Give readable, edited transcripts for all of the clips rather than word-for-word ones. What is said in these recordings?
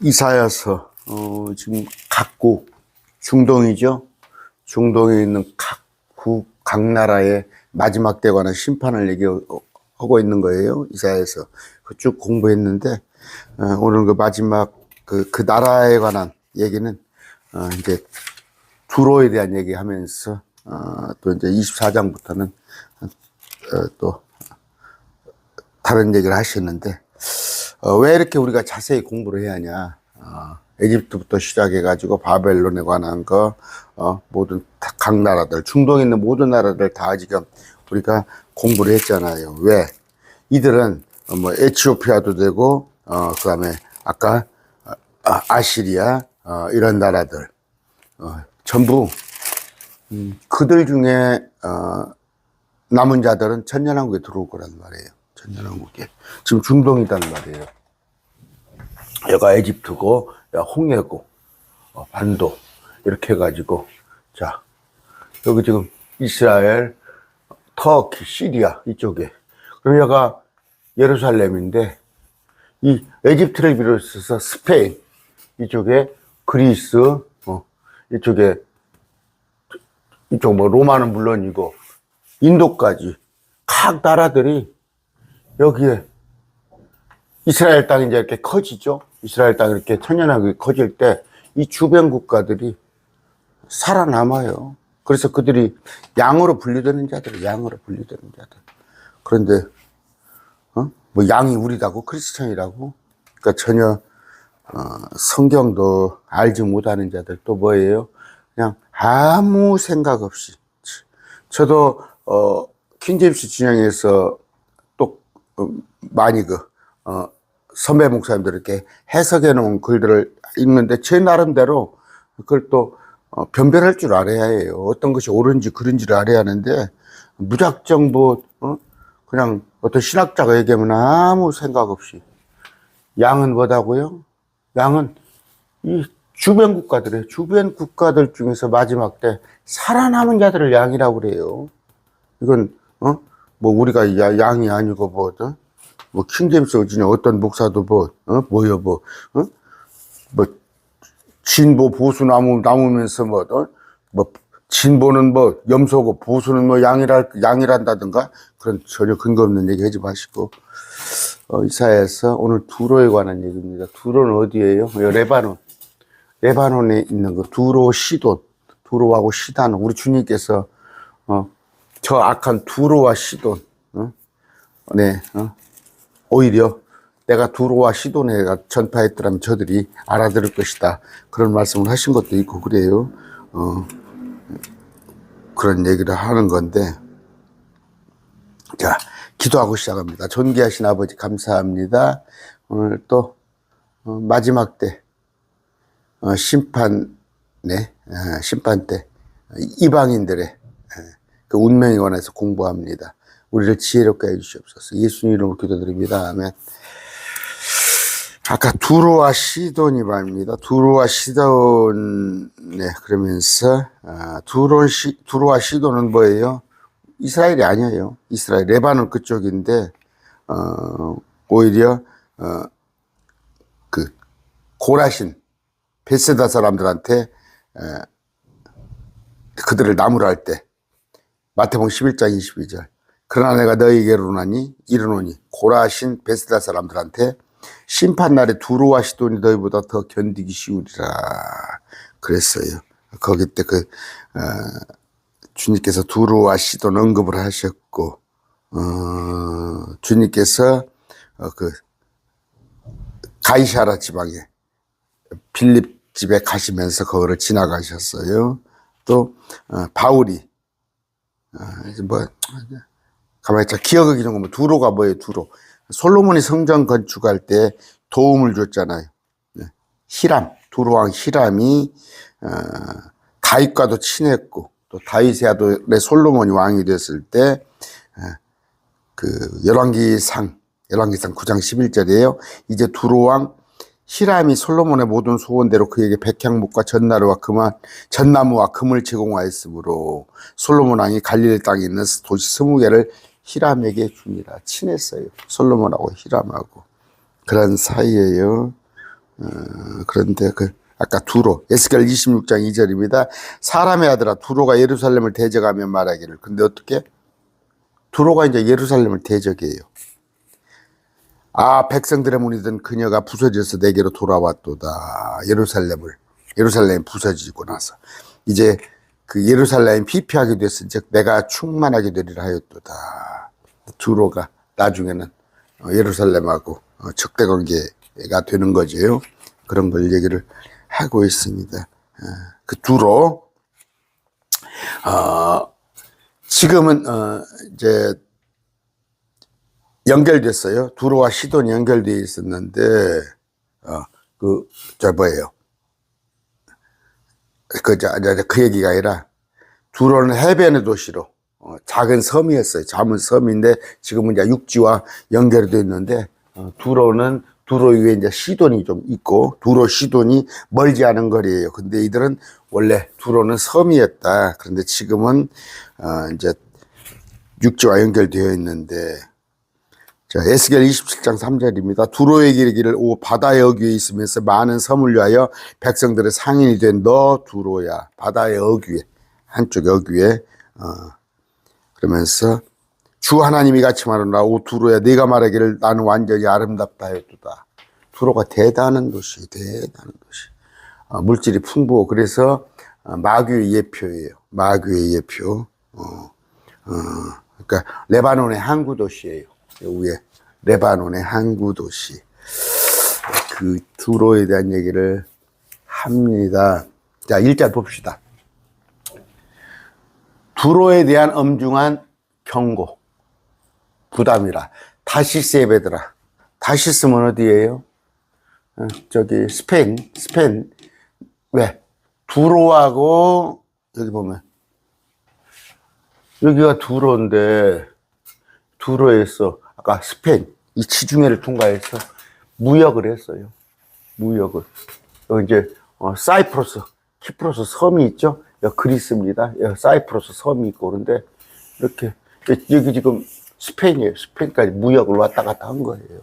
이사야서 지금 각국 중동이죠. 중동에 있는 각 나라의 마지막 때 관한 심판을 얘기하고 있는 거예요. 이사야서 쭉 공부했는데 오늘 그 마지막 그 나라에 관한 얘기는 이제 두로에 대한 얘기하면서 또 이제 24장부터는 또 다른 얘기를 하시는데 왜 이렇게 우리가 자세히 공부를 해야 하냐. 에집트부터 시작해가지고 바벨론에 관한 거, 모든 각 나라들, 중동에 있는 모든 나라들 다 지금 우리가 공부를 했잖아요. 왜? 이들은 뭐 에티오피아도 되고, 그 다음에 아까 아시리아, 이런 나라들, 전부, 그들 중에, 남은 자들은 천년왕국에 들어올 거란 말이에요. 천년왕국에. 지금 중동이란 말이에요. 여가 에집트고, 홍해고, 반도, 이렇게 해가지고, 자, 여기 지금 이스라엘, 터키, 시리아, 이쪽에. 그럼 여가 예루살렘인데, 이 에집트를 비롯해서 스페인, 이쪽에 그리스, 이쪽에, 이쪽 뭐 로마는 물론이고, 인도까지, 각 나라들이 여기에 이스라엘 땅이 이제 이렇게 커지죠. 이스라엘 땅이 이렇게 천년왕국이 커질 때 이 주변 국가들이 살아남아요. 그래서 그들이 양으로 분류되는 자들, 양으로 분류되는 자들. 그런데 뭐 양이 우리라고 크리스천이라고, 그러니까 전혀 성경도 알지 못하는 자들 또 뭐예요? 그냥 아무 생각 없이. 저도 킹제임스 진영에서 또 많이 선배 목사님들 이렇게 해석해 놓은 글들을 읽는데 제 나름대로 그걸 또 변별할 줄 알아야 해요. 어떤 것이 옳은지 그른지를 알아야 하는데 무작정 그냥 어떤 신학자가 얘기하면 아무 생각 없이. 양은 뭐다고요? 양은 이 주변 국가들이에요. 주변 국가들 중에서 마지막 때 살아남은 자들을 양이라고 그래요. 이건 뭐 우리가 양이 아니고 뭐 킹제임스 진영 어떤 목사도 뭐 진보 보수 나누면서 진보는 염소고 보수는 양이란다든가 그런 전혀 근거 없는 얘기 하지 마시고 이사야에서 오늘 두로에 관한 얘기입니다. 두로는 어디예요? 레바논에 있는 거 두로 시돈, 두로하고 시단. 우리 주님께서 저 악한 두로와 시돈, 오히려 내가 두로와 시돈에 전파했더라면 저들이 알아들을 것이다. 그런 말씀을 하신 것도 있고 그래요. 그런 얘기를 하는 건데, 자, 기도하고 시작합니다. 존귀하신 아버지 감사합니다. 오늘 또 마지막 때 심판 때 이방인들의 그 운명에 관해서 공부합니다. 우리를 지혜롭게 해주시옵소서. 예수님 이름으로 기도드립니다. 아멘. 아까 두로와 시돈이 말입니다. 두로와 시돈, 그러면서, 두로와 시돈은 뭐예요? 이스라엘이 아니에요. 이스라엘, 레바논 그쪽인데, 오히려, 고라신, 베세다 사람들한테, 그들을 나무랄 때, 마태복음 11장 22절. 그러나 내가 너희에게로 이르노니 고라신 베세다 사람들한테 심판 날에 두로와 시돈이 너희보다 더 견디기 쉬우리라 그랬어요. 거기 때 주님께서 두로와 시돈 언급을 하셨고, 주님께서 가이사라 지방에 빌립 집에 가시면서 거기를 지나가셨어요. 또 바울이 가만히 기억을 기는 거면 두로가 뭐예요? 두로. 솔로몬이 성전 건축할 때 도움을 줬잖아요. 두로왕 히람이 다윗과도 친했고, 또 다윗의 아들의 솔로몬이 왕이 됐을 때 열왕기상 9장 11절이에요. 이제 두로왕 히람이 솔로몬의 모든 소원대로 그에게 백향목과 전나무와 금을 제공하였으므로 솔로몬 왕이 갈릴리 땅에 있는 도시 20개를 히람에게 줍니다. 친했어요. 솔로몬하고 히람하고. 그런 사이에요. 그런데 아까 두로, 에스겔 26장 2절입니다. 사람의 아들아, 두로가 예루살렘을 대적하며 말하기를. 근데 어떻게? 두로가 이제 예루살렘을 대적해요. 아, 백성들의 문이든 그녀가 부서져서 내게로 돌아왔도다. 예루살렘이 부서지고 나서. 이제 그 예루살렘이 피폐하게 됐은즉 내가 충만하게 되리라 하였도다. 두로가 나중에는 예루살렘하고 적대 관계가 되는 거죠. 그런 걸 얘기를 하고 있습니다. 그 두로, 지금은 이제 연결됐어요. 두로와 시돈이 연결되어 있었는데, 뭐예요. 그 얘기가 아니라, 두로는 해변의 도시로, 작은 섬이었어요. 작은 섬인데, 지금은 이제 육지와 연결되어 있는데, 두로 위에 이제 시돈이 좀 있고, 두로 시돈이 멀지 않은 거리예요. 근데 이들은 원래 두로는 섬이었다. 그런데 지금은, 이제 육지와 연결되어 있는데, 자, 에스겔 27장 3절입니다. 두로에게 이르기를 오 바다의 어귀에 있으면서 많은 섬을 위하여 백성들의 상인이 된 너 두로야. 바다의 어귀에, 한쪽 어귀에, 그러면서 주 하나님이 같이 말하노라. 오 두로야, 네가 말하기를 나는 완전히 아름답다 하였도다. 두로가 대단한 도시, 대단한 도시. 물질이 풍부하고, 그래서 마귀의 예표예요. 마귀의 예표. 그러니까 레바논의 항구 도시예요. 위에 레바논의 항구 도시. 그 두로에 대한 얘기를 합니다. 자, 1절 봅시다. 두로에 대한 엄중한 경고, 부담이라. 다시스에 베드라. 다시스는 어디예요? 저기 스페인. 왜? 두로하고 여기 보면 여기가 두로인데, 두로에서 아까 스페인 이 지중해를 통과해서 무역을 했어요. 무역을. 여기 이제 사이프러스, 키프로스 섬이 있죠. 여기 그리스입니다. 여기 사이프러스 섬이 있고, 그런데 이렇게 여기 지금 스페인이에요. 스페인까지 무역을 왔다 갔다 한 거예요.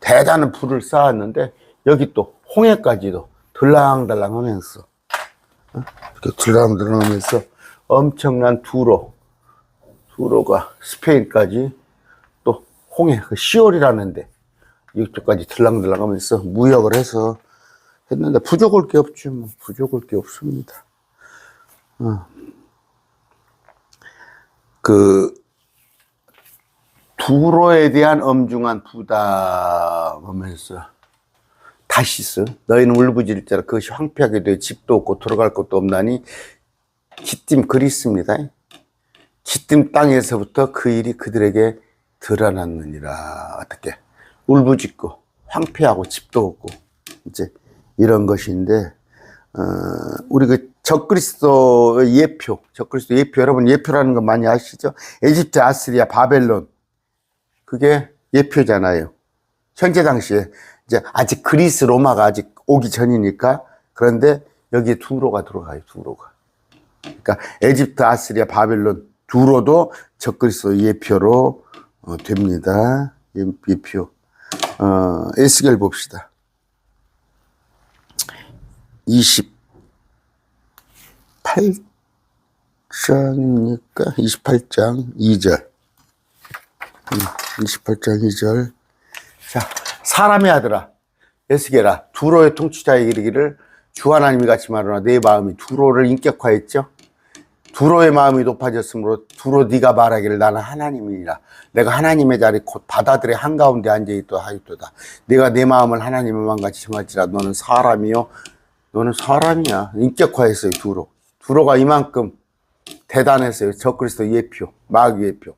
대단한 부를 쌓았는데 여기 또 홍해까지도 들랑달랑 하면서, 이렇게 들랑달랑 하면서 엄청난 두로가 스페인까지 또 홍해, 그 시올이라는데 이쪽까지 들랑들랑 하면서 무역을 해서 했는데 부족할 게 없죠. 뭐. 부족할 게 없습니다. 그 두로에 대한 엄중한 부담하면서 다시스, 너희는 울부짖을지라 그것이 황폐하게 되어 집도 없고 들어갈 곳도 없나니 기띔 그리스입니다. 기띔 땅에서부터 그 일이 그들에게 드러났느니라. 어떻게? 울부짖고 황폐하고 집도 없고 이제 이런 것인데, 우리 그 적그리스도의 예표, 여러분 예표라는 거 많이 아시죠? 에집트, 아시리아, 바벨론, 그게 예표잖아요. 현재 당시에 이제 아직 그리스, 로마가 아직 오기 전이니까. 그런데 여기에 두로가 들어가요. 두로가. 그러니까 에집트, 아시리아, 바벨론, 두로도 적그리스도 예표로 됩니다. 예표. 에스겔 봅시다. 28장이니까 28장 2절. 28장 2절. 자, 사람의 아들아, 에스겔아, 두로의 통치자에게 이르기를 주 하나님이 같이 말하노라. 내 마음이 두로를 인격화했죠. 두로의 마음이 높아졌으므로 두로 네가 말하기를 나는 하나님이니라. 내가 하나님의 자리 곧 바다들의 한가운데 앉아있도다 하였도다. 내가 내 마음을 하나님의 마음같이 정할지라. 너는 사람이요. 너는 사람이야. 인격화했어요. 두로가 이만큼 대단했어요. 적그리스도 예표, 마귀 예표.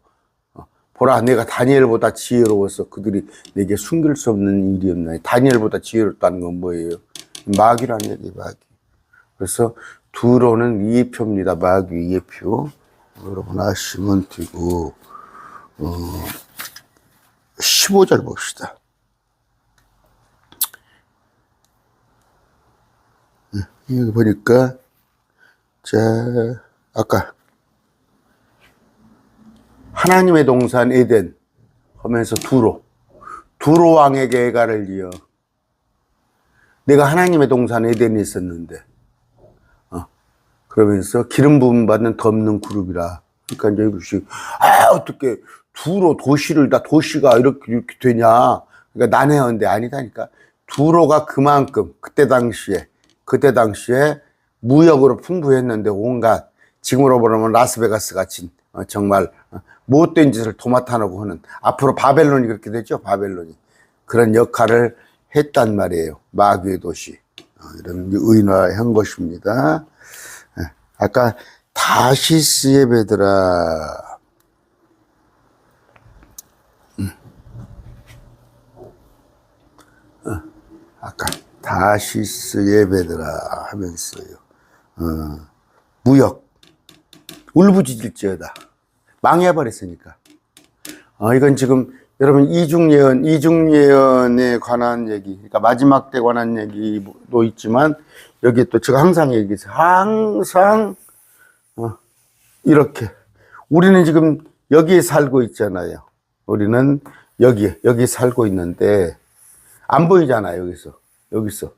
보라, 내가 다니엘보다 지혜로워서 그들이 내게 숨길 수 없는 일이었나. 다니엘보다 지혜롭다는 건 뭐예요? 마귀라는 얘기, 마귀. 그래서 두로는 예표입니다. 마귀 예표. 여러분 아시면 되고, 15절 봅시다. 여기 보니까, 자, 아까 하나님의 동산 에덴 하면서 두로 왕에게 애가를 이어 내가 하나님의 동산 에덴에 있었는데, 그러면서 기름 부음 받는 덮는 그룹이라. 그러니까 이제 이것이, 어떻게 두로 도시가 이렇게 되냐. 그러니까 난해한데 아니다니까. 두로가 그만큼 그때 당시에 무역으로 풍부했는데 온갖, 지금으로 보면 라스베가스 같이 정말 못된 짓을 도맡아내고 하는, 앞으로 바벨론이 그렇게 되죠. 바벨론이 그런 역할을 했단 말이에요. 마귀의 도시. 이런 의인화한 것입니다. 아까 다시스의 베드라. 아까 다시스의 베드라 하면서요. 무역 울부짖을지어다. 망해버렸으니까. 이건 지금 여러분 이중예언에 관한 얘기, 그러니까 마지막 때 관한 얘기도 있지만, 여기 또 제가 항상 얘기해서 항상 이렇게 우리는 지금 여기에 살고 있잖아요. 우리는 여기 살고 있는데 안 보이잖아요. 여기서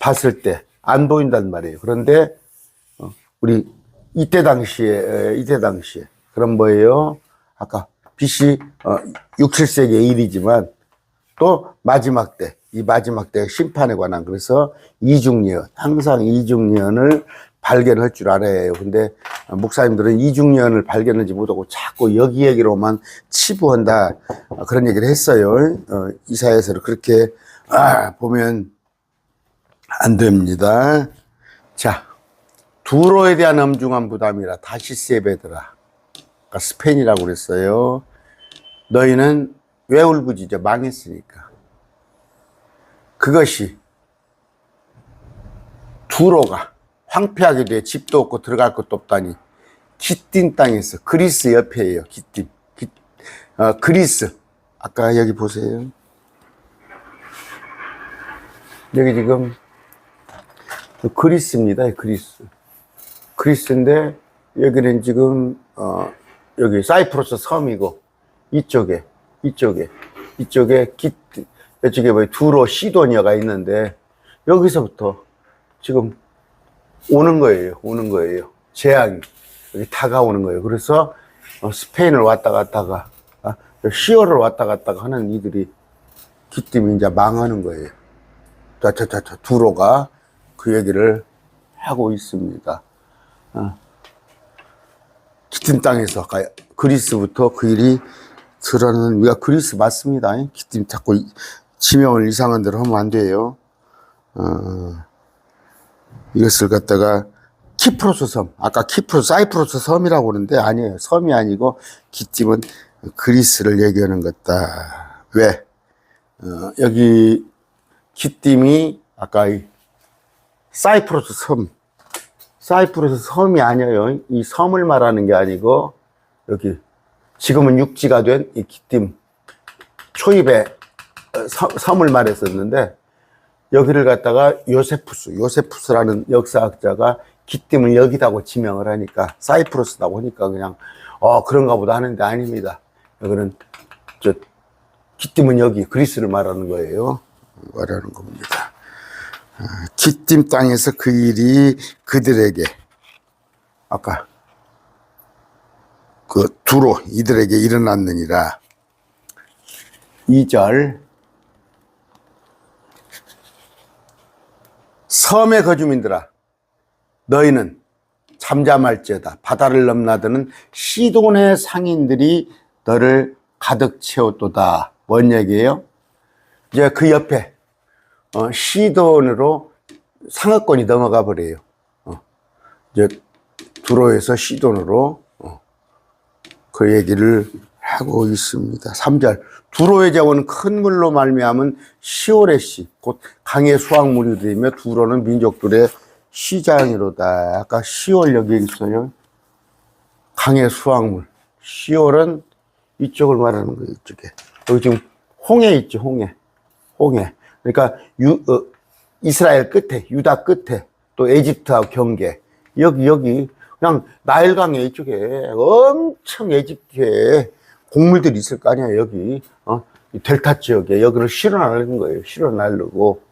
봤을 때 안 보인단 말이에요. 그런데 우리 이때 당시에 그런 뭐예요? 아까 BC 6, 7세기의 일이지만 또 마지막 때, 이 마지막 때 심판에 관한, 그래서 이중예언, 항상 이중예언을 발견할 줄 알아야 해요. 근데 목사님들은 이중예언을 발견하지 못하고 자꾸 여기 얘기로만 치부한다, 그런 얘기를 했어요. 이사야서를 그렇게 보면 안 됩니다. 자, 두로에 대한 엄중한 부담이라 다시스의 베드라, 그러니까 스페인이라고 그랬어요. 너희는 왜 울부짖어? 망했으니까. 그것이 두로가 황폐하게 돼 집도 없고 들어갈 것도 없다니 기띔 땅에서, 그리스 옆에예요. 기띔. 그리스. 아까 여기 보세요. 여기 지금 그리스입니다. 그리스인데 여기는 지금 여기 사이프러스 섬이고, 이쪽에 뭐 두로 시도니아가 있는데, 여기서부터 지금 오는 거예요. 재앙이 여기 다가오는 거예요. 그래서 스페인을 왔다 갔다가 시어를 왔다 갔다가 하는 이들이 기띔이 이제 망하는 거예요. 두로가 그 얘기를 하고 있습니다. 기띔 땅에서 그리스부터 그 일이 드러나는, 우리가 그리스 맞습니다. 기띔 자꾸 지명을 이상한 대로 하면 안 돼요. 이것을 갖다가 키프로스 섬, 아까 사이프러스 섬이라고 그러는데 아니에요. 섬이 아니고 기띔은 그리스를 얘기하는 것다. 왜? 여기 기띔이 아까 이 사이프러스 섬이 아니에요. 이 섬을 말하는 게 아니고, 여기 지금은 육지가 된 이 기띔 초입에 섬을 말했었는데, 여기를 갖다가 요세푸스라는 역사학자가 기띔을 여기다고 지명을 하니까, 사이프러스다고 하니까 그냥 그런가 보다 하는데 아닙니다. 여기는 기띔은 여기 그리스를 말하는 거예요. 말하는 겁니다. 기띔 땅에서 그 일이 그들에게, 아까 그 두로 이들에게 일어났느니라. 2절, 섬의 거주민들아, 너희는 잠잠할지어다. 바다를 넘나드는 시돈의 상인들이 너를 가득 채웠도다. 뭔 얘기예요? 이제 그 옆에 시돈으로 상하권이 넘어가 버려요. 이제 두로에서 시돈으로 그 얘기를 하고 있습니다. 3절, 두로의 자원은 큰 물로 말미암은 시올의 씨, 곧 강의 수확물이 되며 두로는 민족들의 시장이로다. 아까 시올 여기 있어요. 강의 수확물. 시올은 이쪽을 말하는 거예요. 이쪽에. 여기 지금 홍해 있죠. 홍해. 그러니까 이스라엘 끝에, 유다 끝에, 또 에집트하고 경계. 여기 그냥 나일강에 이쪽에 엄청 에집트에 곡물들이 있을 거 아니야. 여기 이 델타 지역에 여기를 실어 나르는 거예요. 실어 나르고,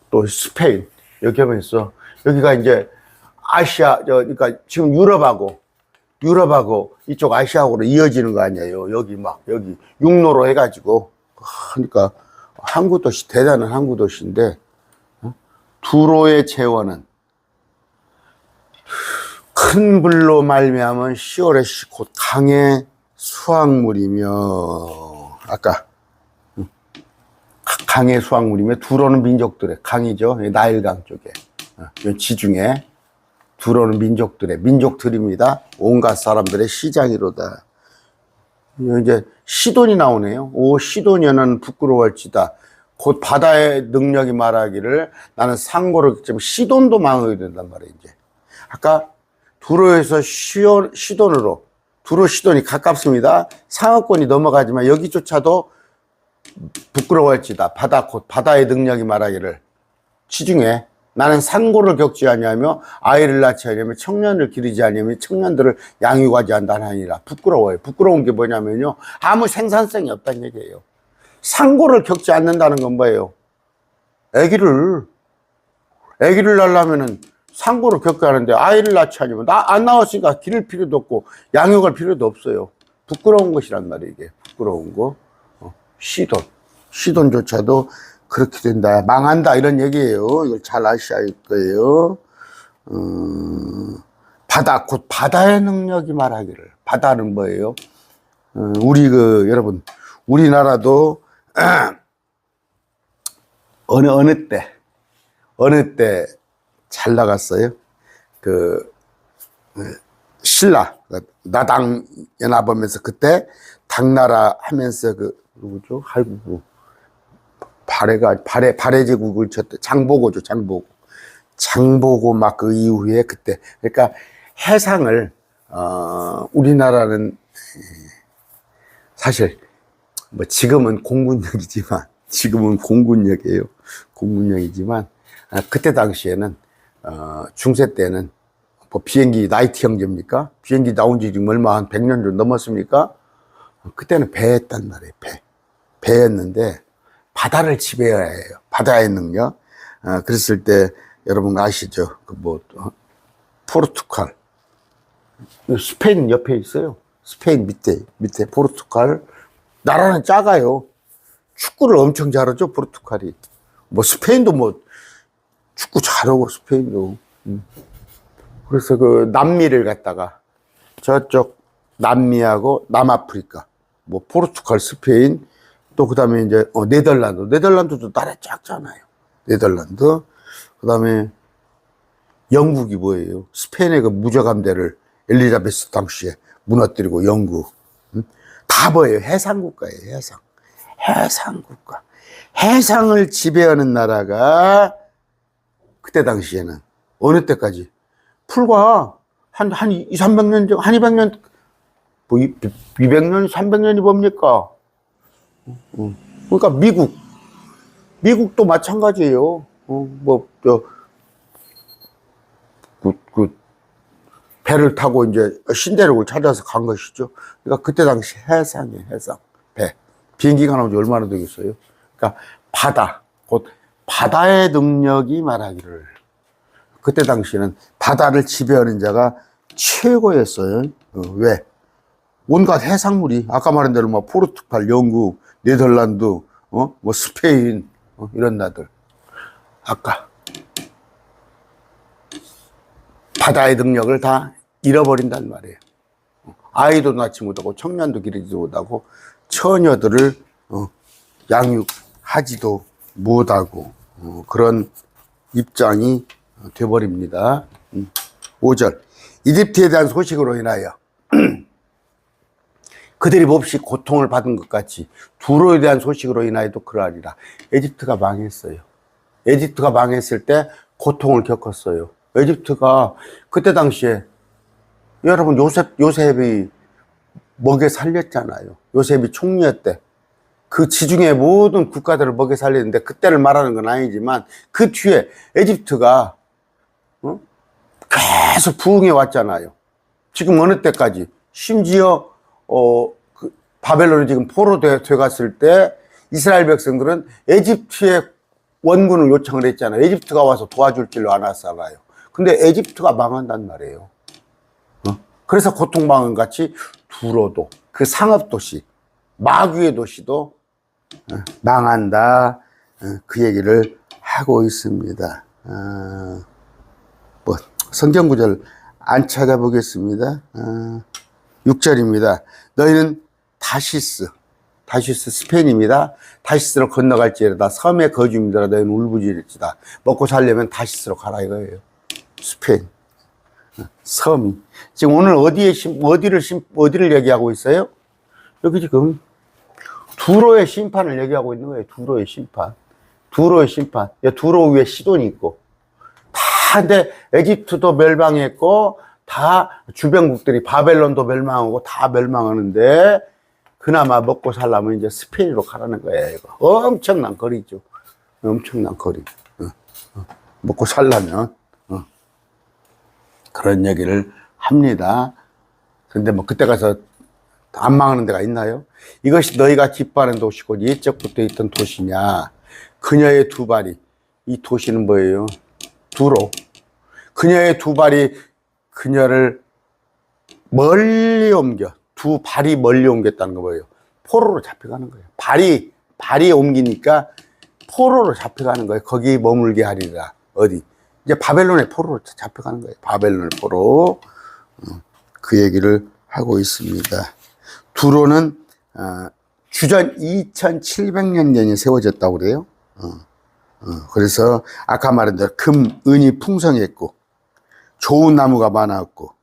또 스페인, 여기 하면서, 여기가 이제 아시아, 그러니까 지금 유럽하고 이쪽 아시아하고로 이어지는 거 아니에요. 여기 여기 육로로 해가지고. 그러니까 항구도시, 대단한 항구도시인데, 두로의 재원은 큰 불로 말미암은 10월의 곧 강의 수확물이며, 아까 강의 수확물이며, 두로는 민족들의 강이죠. 나일강 쪽에 지중해 두로는 민족들입니다. 온갖 사람들의 시장이로다. 이제 시돈이 나오네요. 오 시도녀는 부끄러워할지다. 곧 바다의 능력이 말하기를 나는 상고를 겪지만, 시돈도 망하게 된단 말이에요. 이제 아까 두로에서 시돈으로, 두로 시돈이 가깝습니다. 상하권이 넘어가지만 여기조차도 부끄러워할지다. 곧 바다의 능력이 말하기를 시중에 나는 상고를 겪지 아니하며 아이를 낳지 아니하며 청년을 기르지 아니하며 청년들을 양육하지 않다하니라. 부끄러워요. 부끄러운 게 뭐냐면요, 아무 생산성이 없다는 얘기예요. 상고를 겪지 않는다는 건 뭐예요? 아기를 낳으려면은 상고를 겪어야 하는데, 아이를 낳지 않으면 안 나왔으니까 기를 필요도 없고 양육할 필요도 없어요. 부끄러운 것이란 말이에요. 이게 부끄러운 거. 시돈조차도 그렇게 된다, 망한다, 이런 얘기예요. 이걸 잘 아셔야 할 거예요. 곧 바다의 능력이 말하기를. 바다는 뭐예요? 여러분, 우리나라도 어느 때 잘 나갔어요. 신라 나당 연합하면서 그때 당나라 하면서 누구죠? 아이고, 발해 제국을 쳤대. 장보고죠. 장보고 막 그 이후에 그때, 그러니까 해상을, 우리나라는 사실 뭐 지금은 공군력이에요. 공군력이지만 그때 당시에는 중세 때는 뭐 비행기 나이트 형제입니까? 비행기 나온 지 지금 얼마, 한 100년 좀 넘었습니까? 그때는 배였단 말이에요. 배였는데 바다를 지배해야 해요. 바다의 능력. 그랬을 때 여러분 아시죠? 포르투갈, 스페인 옆에 있어요. 스페인 밑에 포르투갈. 나라는 작아요. 축구를 엄청 잘하죠, 포르투갈이. 스페인도 축구 잘하고, 스페인도. 그래서 남미를 갔다가 저쪽 남미하고 남아프리카, 포르투갈, 스페인, 또 그 다음에 이제 네덜란드도 나라 작잖아요. 네덜란드. 그 다음에 영국이 뭐예요? 스페인의 무저감대를 엘리자베스 당시에 무너뜨리고, 영국. 다 뭐예요? 해상국가예요. 해상국가. 해상을 지배하는 나라가 그때 당시에는 어느 때까지? 불과 한 200년, 200년, 200년, 300년이 뭡니까? 그러니까 미국도 마찬가지예요. 배를 타고 이제 신대륙을 찾아서 간 것이죠. 그러니까 그때 당시 해상이에요, 해상. 비행기가 나온 지 얼마나 되겠어요? 그러니까 곧 바다의 능력이 말하기를. 그때 당시에는 바다를 지배하는 자가 최고였어요. 왜? 온갖 해상물이, 아까 말한 대로 포르투갈, 영국, 네덜란드, 스페인, 이런 나라들. 아까 바다의 능력을 다 잃어버린단 말이에요. 아이도 낳지 못하고 청년도 기르지도 못하고 처녀들을 양육하지도 못하고 그런 입장이 돼버립니다. 5절, 이집트에 대한 소식으로 인하여 그들이 몹시 고통을 받은 것 같이 두로에 대한 소식으로 인하여도 그러하리라. 에집트가 망했어요. 에집트가 망했을 때 고통을 겪었어요. 에집트가 그때 당시에, 여러분, 요셉이 먹여 살렸잖아요. 요셉이 총리였대. 그 지중해 모든 국가들을 먹여 살렸는데, 그때를 말하는 건 아니지만 그 뒤에 에집트가 계속 부흥해 왔잖아요. 지금 어느 때까지. 심지어 바벨론이 지금 포로돼 갔을 때 이스라엘 백성들은 에집트의 원군을 요청을 했잖아요. 에집트가 와서 도와줄 줄로 알았잖아요. 근데 에집트가 망한단 말이에요. 그래서 고통방언 같이 두로도 그 상업도시 마귀의 도시도 망한다, 그 얘기를 하고 있습니다. 뭐 성경 구절 안 찾아보겠습니다. 6절입니다. 너희는 다시스 스페인입니다. 다시스로 건너갈지라다 섬의 거주민들아 너희는 울부짖을지다. 먹고 살려면 다시스로 가라 이거예요. 스페인 섬이 지금 오늘 어디를 얘기하고 있어요? 여기 지금 두로의 심판을 얘기하고 있는 거예요. 두로의 심판. 두로 위에 시돈이 있고 다 근데 에집트도 멸망했고 다 주변국들이 바벨론도 멸망하고 다 멸망하는데 그나마 먹고 살려면 이제 스페인으로 가라는 거예요. 이거. 엄청난 거리죠. 엄청난 거리. 먹고 살려면 그런 얘기를 합니다. 근데 뭐 그때 가서 안 망하는 데가 있나요? 이것이 너희가 기뻐하는 도시고 옛적부터 있던 도시냐. 그녀의 두 발이, 이 도시는 뭐예요? 두로. 그녀의 두 발이 그녀를 멀리 옮겨. 두 발이 멀리 옮겼다는 거 뭐예요? 포로로 잡혀가는 거예요. 발이 옮기니까 포로로 잡혀가는 거예요. 거기 머물게 하리라. 어디? 이제 바벨론의 포로로 잡혀가는 거예요. 바벨론의 포로. 그 얘기를 하고 있습니다. 두로는 주전 2700년 전에 세워졌다고 그래요. 그래서 아까 말한 대로 금, 은이 풍성했고 좋은 나무가 많았고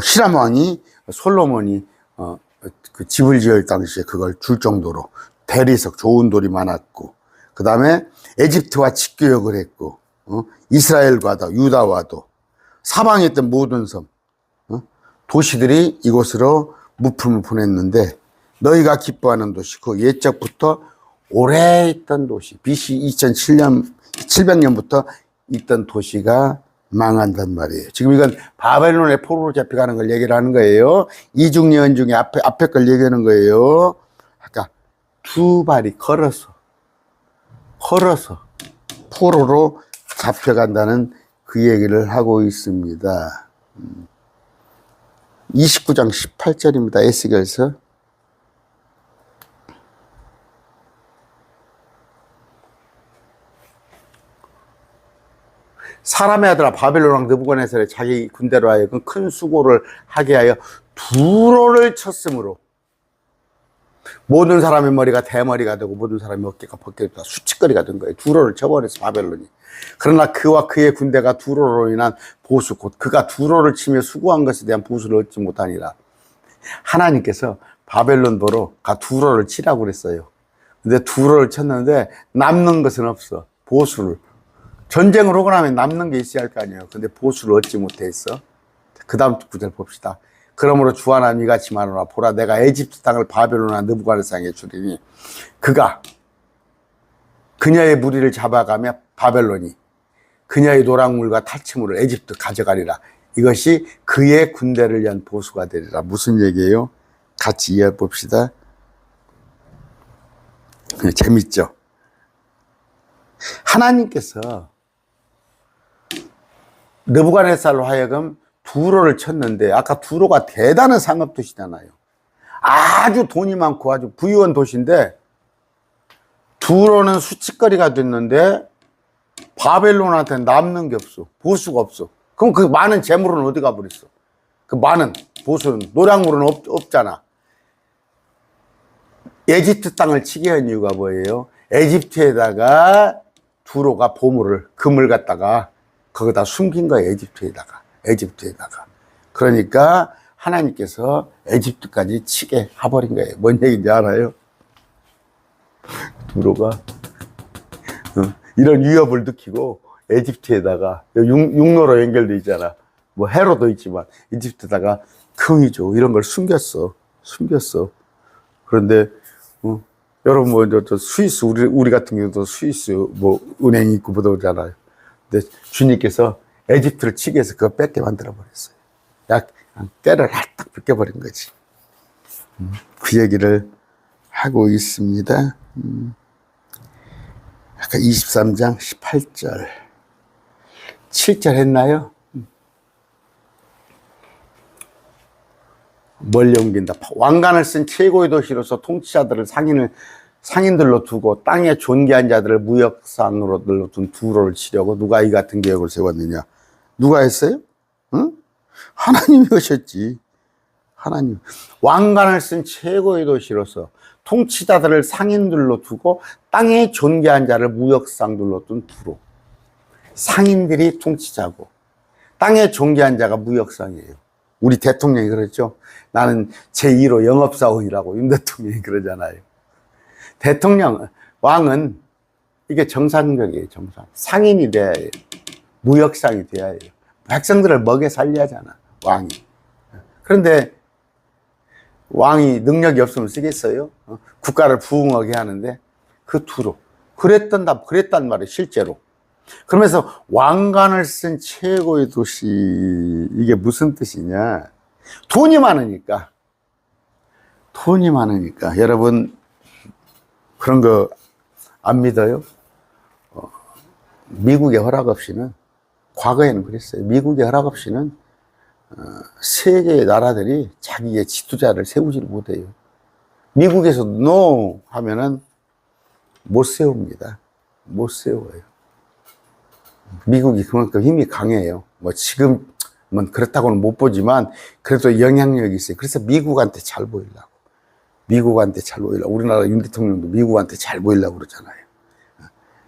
히람 왕이 솔로몬이 그 집을 지을 당시에 그걸 줄 정도로 대리석 좋은 돌이 많았고 그 다음에 에집트와 직교역을 했고 이스라엘과도 유다와도 사방에 있던 모든 섬 도시들이 이곳으로 무품을 보냈는데 너희가 기뻐하는 도시 그 옛적부터 오래 있던 도시 BC 2700년부터 있던 도시가 망한단 말이에요. 지금 이건 바벨론의 포로로 잡혀가는 걸 얘기를 하는 거예요. 이중예언 중에 앞에 걸 얘기하는 거예요. 아까 두 발이 걸어서 포로로 잡혀간다는 그 얘기를 하고 있습니다. 29장 18절입니다. 에스겔서. 사람의 아들아 바벨론 왕 느부갓네살이 자기 군대로 하여금 큰 수고를 하게 하여 두로를 쳤으므로 모든 사람의 머리가 대머리가 되고 모든 사람의 어깨가 벗겨졌다. 수치거리가 된 거예요. 두로를 쳐버렸어 바벨론이. 그러나 그와 그의 군대가 두로로 인한 보수 곧 그가 두로를 치며 수고한 것에 대한 보수를 얻지 못하니라. 하나님께서 바벨론 도로 가 두로를 치라고 그랬어요. 근데 두로를 쳤는데 남는 것은 없어. 보수를. 전쟁을 하고 나면 남는 게 있어야 할 거 아니에요. 근데 보수를 얻지 못했어. 그 다음 구절 봅시다. 그러므로 주 하나님 이같이 말하노라. 보라 내가 에집트 땅을 바벨론과 느부갓네살에게 주리니 그가 그녀의 무리를 잡아가며 바벨론이 그녀의 노랑물과 탈취물을 에집트 가져가리라. 이것이 그의 군대를 위한 보수가 되리라. 무슨 얘기예요? 같이 이해해 봅시다. 재밌죠? 하나님께서 느부갓네살로 하여금 두로를 쳤는데 아까 두로가 대단한 상업도시잖아요. 아주 돈이 많고 아주 부유한 도시인데 두로는 수치거리가 됐는데 바벨론한테 남는 게 없어. 보수가 없어. 그럼 그 많은 재물은 어디 가버렸어? 그 많은 보수는 노량물은 없잖아. 에집트 땅을 치게 한 이유가 뭐예요? 에집트에다가 두로가 보물을 금을 갖다가 거기다 숨긴 거예요. 에집트에다가. 그러니까 하나님께서 에집트까지 치게 해버린 거예요. 뭔 얘기인지 알아요? 두로가 이런 위협을 느끼고 에집트에다가 육로로 연결돼 있잖아. 뭐 해로도 있지만 에집트에다가 금이죠. 이런 걸 숨겼어. 그런데 여러분 뭐 저 스위스 우리 같은 경우도 스위스 뭐 은행이 있고 보다 그러잖아요. 근데 주님께서 에집트를 치게 해서 그거 뺏게 만들어 버렸어요. 약 때를 할딱 벗겨버린 거지. 그 얘기를 하고 있습니다. 아까 23장 18절 7절 했나요? 멀리 옮긴다. 왕관을 쓴 최고의 도시로서 통치자들을 상인들로 두고 땅에 존귀한 자들을 무역상으로 둔 두로를 치려고 누가 이 같은 계획을 세웠느냐? 누가 했어요? 응? 하나님이 하셨지. 하나님. 왕관을 쓴 최고의 도시로서 통치자들을 상인들로 두고 땅에 존귀한 자를 무역상들로 둔 두로. 상인들이 통치자고 땅에 존귀한 자가 무역상이에요. 우리 대통령이 그랬죠. 나는 제1호 영업사원이라고 윤 대통령이 그러잖아요. 대통령, 왕은 이게 정상적이에요. 정상. 상인이 돼야 해요. 무역상이 돼야 해요. 백성들을 먹여 살려야 하잖아, 왕이. 그런데 왕이 능력이 없으면 쓰겠어요? 국가를 부흥하게 하는데 그 두로. 그랬단 말이에요, 실제로. 그러면서 왕관을 쓴 최고의 도시, 이게 무슨 뜻이냐? 돈이 많으니까. 여러분 그런 거 안 믿어요? 미국의 허락 없이는, 과거에는 그랬어요. 미국의 허락 없이는 세계의 나라들이 자기의 지도자를 세우지를 못해요. 미국에서 NO 하면은 못 세웁니다. 못 세워요. 미국이 그만큼 힘이 강해요. 뭐 지금은 그렇다고는 못 보지만 그래도 영향력이 있어요. 그래서 미국한테 잘 보이려고. 우리나라 윤 대통령도 미국한테 잘 보이려고 그러잖아요.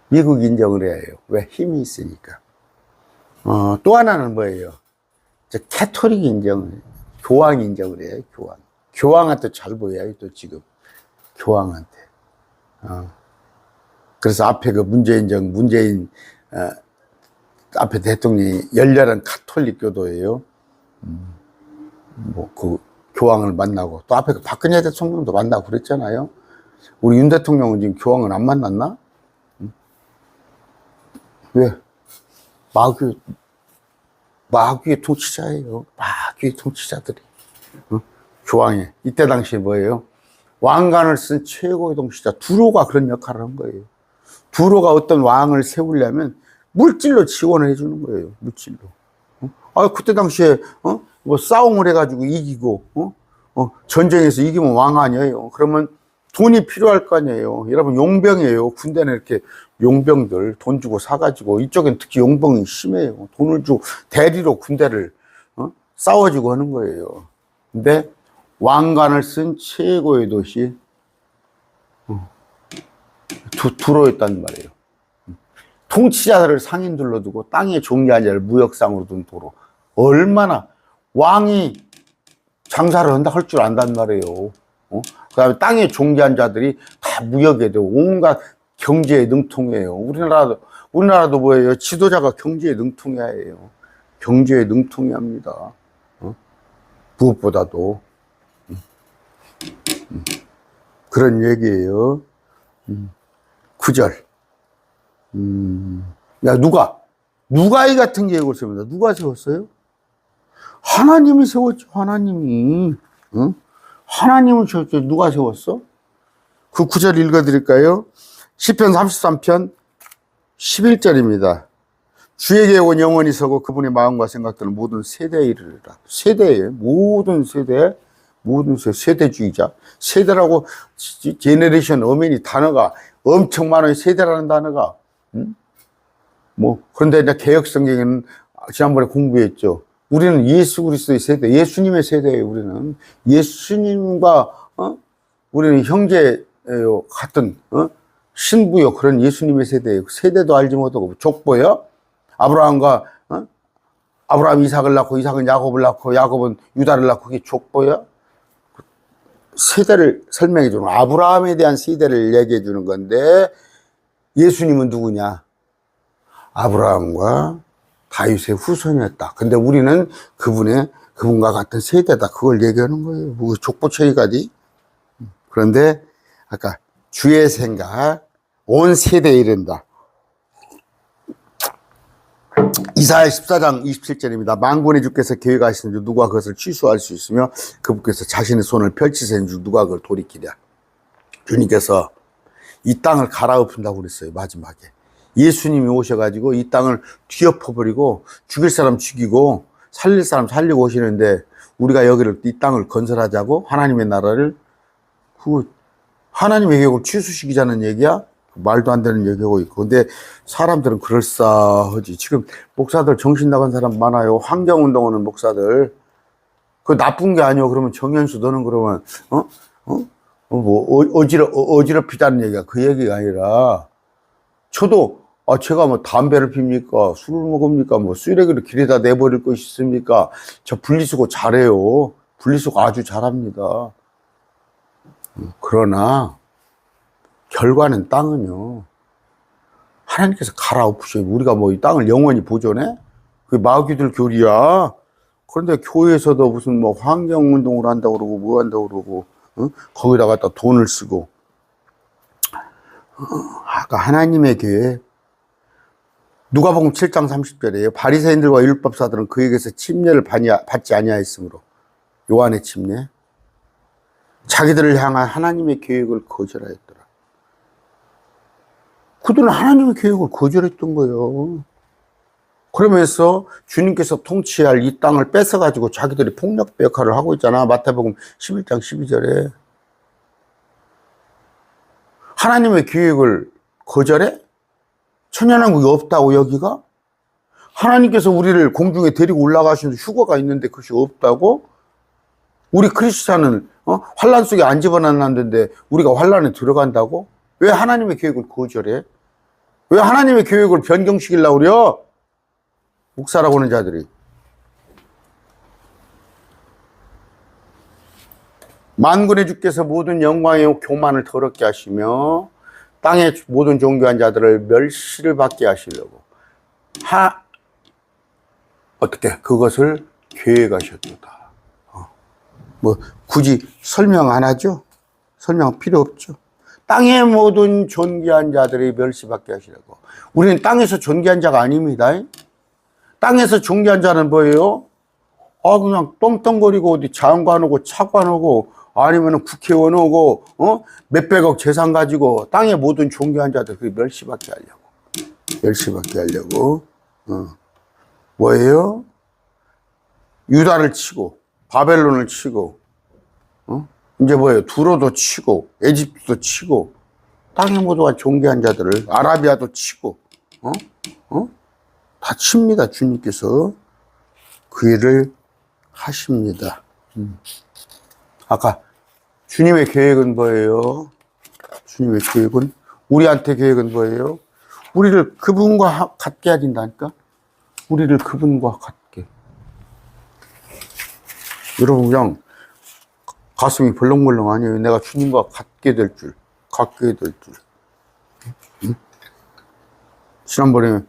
미국 인정을 해야 해요. 왜? 힘이 있으니까. 또 하나는 뭐예요? 캐토릭 인정을 해요. 교황 인정을 해요. 교황한테 잘 보여요. 또 지금 교황한테. 그래서 앞에 그 문재인 앞에 대통령이 열렬한 카톨릭 교도예요. 그 교황을 만나고, 또 앞에 그 박근혜 대통령도 만나고 그랬잖아요. 우리 윤 대통령은 지금 교황을 안 만났나? 왜? 마귀의 통치자예요. 마귀의 통치자들이. 교황이. 이때 당시에 뭐예요? 왕관을 쓴 최고의 통치자 두로가 그런 역할을 한 거예요. 두로가 어떤 왕을 세우려면 물질로 지원을 해주는 거예요. 물질로. 그때 당시에, 뭐 싸움을 해가지고 이기고, 전쟁에서 이기면 왕 아니에요. 그러면 돈이 필요할 거 아니에요. 여러분, 용병이에요. 군대는 이렇게 용병들 돈 주고 사가지고, 이쪽엔 특히 용병이 심해요. 돈을 주고 대리로 군대를, 싸워주고 하는 거예요. 근데 왕관을 쓴 최고의 도시, 두로였단 말이에요. 통치자들을 상인들로 두고 땅에 존귀한 자를 무역상으로 둔 도로. 얼마나 왕이 장사를 한다 할 줄 안단 말이에요. 그 다음에 땅에 존귀한 자들이 다 무역에 되고 온갖 경제에 능통해요. 우리나라도 뭐예요? 지도자가 경제에 능통해야 해요. 경제에 능통해야 합니다. 무엇보다도. 그런 얘기예요. 9절. 누가 이 같은 계획을 세웁니다. 누가 세웠어요? 하나님이 세웠죠. 하나님이. 하나님은 세웠죠. 누가 세웠어? 그 9절 읽어드릴까요? 시편 33편 11절입니다. 주의 계획은 영원히 서고 그분의 마음과 생각들은 모든 세대에 이르리라. 세대에, 모든 세대주의자. 세대라고, 제네레이션 어메니 단어가 엄청 많아요. 세대라는 단어가. 그런데 이제 개혁성경에는 지난번에 공부했죠. 우리는 예수 그리스도의 세대, 예수님의 세대예요. 우리는 예수님과 우리는 형제예요. 같은 신부요. 그런 예수님의 세대예요. 세대도 알지 못하고 족보요. 아브라함 이삭을 낳고 이삭은 야곱을 낳고 야곱은 유다를 낳고 그게 족보요. 세대를 설명해 주는, 아브라함에 대한 세대를 얘기해 주는 건데, 예수님은 누구냐? 아브라함과 다윗의 후손이었다. 근데 우리는 그분과 같은 세대다. 그걸 얘기하는 거예요. 뭐 족보 처리까지. 그런데 아까 주의 생각, 온 세대에 이른다. 이사야 14장 27절입니다. 만군의 주께서 계획하신 줄 누가 그것을 취소할 수 있으며 그분께서 자신의 손을 펼치신 줄 누가 그걸 돌이키랴. 주님께서 이 땅을 갈아엎은다고 그랬어요. 마지막에 예수님이 오셔가지고 이 땅을 뒤엎어버리고 죽일 사람 죽이고 살릴 사람 살리고 오시는데 우리가 여기를 이 땅을 건설하자고 하나님의 나라를 하나님의 계획을 취소시키자는 얘기야? 말도 안 되는 얘기하고 있고. 근데 사람들은 그럴싸하지. 지금 목사들 정신 나간 사람 많아요. 환경운동하는 목사들. 그 나쁜 게 아니오. 그러면 정현수 너는 그러면 어지럽히자는 얘기가 그 얘기가 아니라, 저도 제가 뭐 담배를 핍니까? 술을 먹습니까? 뭐 쓰레기를 길에다 내버릴 것이 있습니까? 저 분리수거 잘해요. 분리수거 아주 잘합니다. 그러나 결과는 땅은요, 하나님께서 갈아엎으셔요. 우리가 뭐 이 땅을 영원히 보존해? 그게 마귀들 교리야. 그런데 교회에서도 무슨 뭐 환경운동을 한다고 그러고 뭐 한다고 그러고 거기다 갖다 돈을 쓰고. 아까 하나님의 계획, 누가복음 7장 30절이에요. 바리새인들과 율법사들은 그에게서 침례를 받지 아니하였으므로, 요한의 침례, 자기들을 향한 하나님의 계획을 거절하였더라. 그들은 하나님의 계획을 거절했던 거예요. 그러면서 주님께서 통치할 이 땅을 뺏어가지고 자기들이 폭력배 역할을 하고 있잖아. 마태복음 11장 12절에. 하나님의 계획을 거절해? 천연왕국이 없다고 여기가? 하나님께서 우리를 공중에 데리고 올라가시는 휴거가 있는데 그것이 없다고? 우리 크리스찬은 환란 속에 안 집어넣는데 우리가 환란에 들어간다고? 왜 하나님의 계획을 거절해? 왜 하나님의 계획을 변경시키려고 그래? 목사라고 하는 자들이. 만군의 주께서 모든 영광의 교만을 더럽게 하시며 땅의 모든 종교한 자들을 멸시를 받게 하시려고 어떻게 그것을 계획하셨도다. 뭐 굳이 설명 안 하죠? 설명 필요 없죠. 땅의 모든 존귀한 자들이 멸시받게 하시려고. 우리는 땅에서 존귀한 자가 아닙니다. 땅에서 존귀한 자는 뭐예요? 그냥 똥똥거리고 어디 장관 오고 차관 오고 아니면 국회의원 오고 몇백억 재산 가지고 땅의 모든 존귀한 자들 그 멸시받게 하려고. 멸시받게 하려고. 뭐예요? 유다를 치고 바벨론을 치고 이제 뭐예요? 두로도 치고 에집트도 치고 땅의 모두가 존귀한 자들을 아라비아도 치고 다 칩니다. 주님께서 그 일을 하십니다. 아까 주님의 계획은 뭐예요? 주님의 계획은 우리한테 계획은 뭐예요? 우리를 그분과 같게 해준다니까. 우리를 그분과 같게. 여러분 그냥 가슴이 벌렁벌렁 아니에요. 내가 주님과 같게 될 줄. 지난번에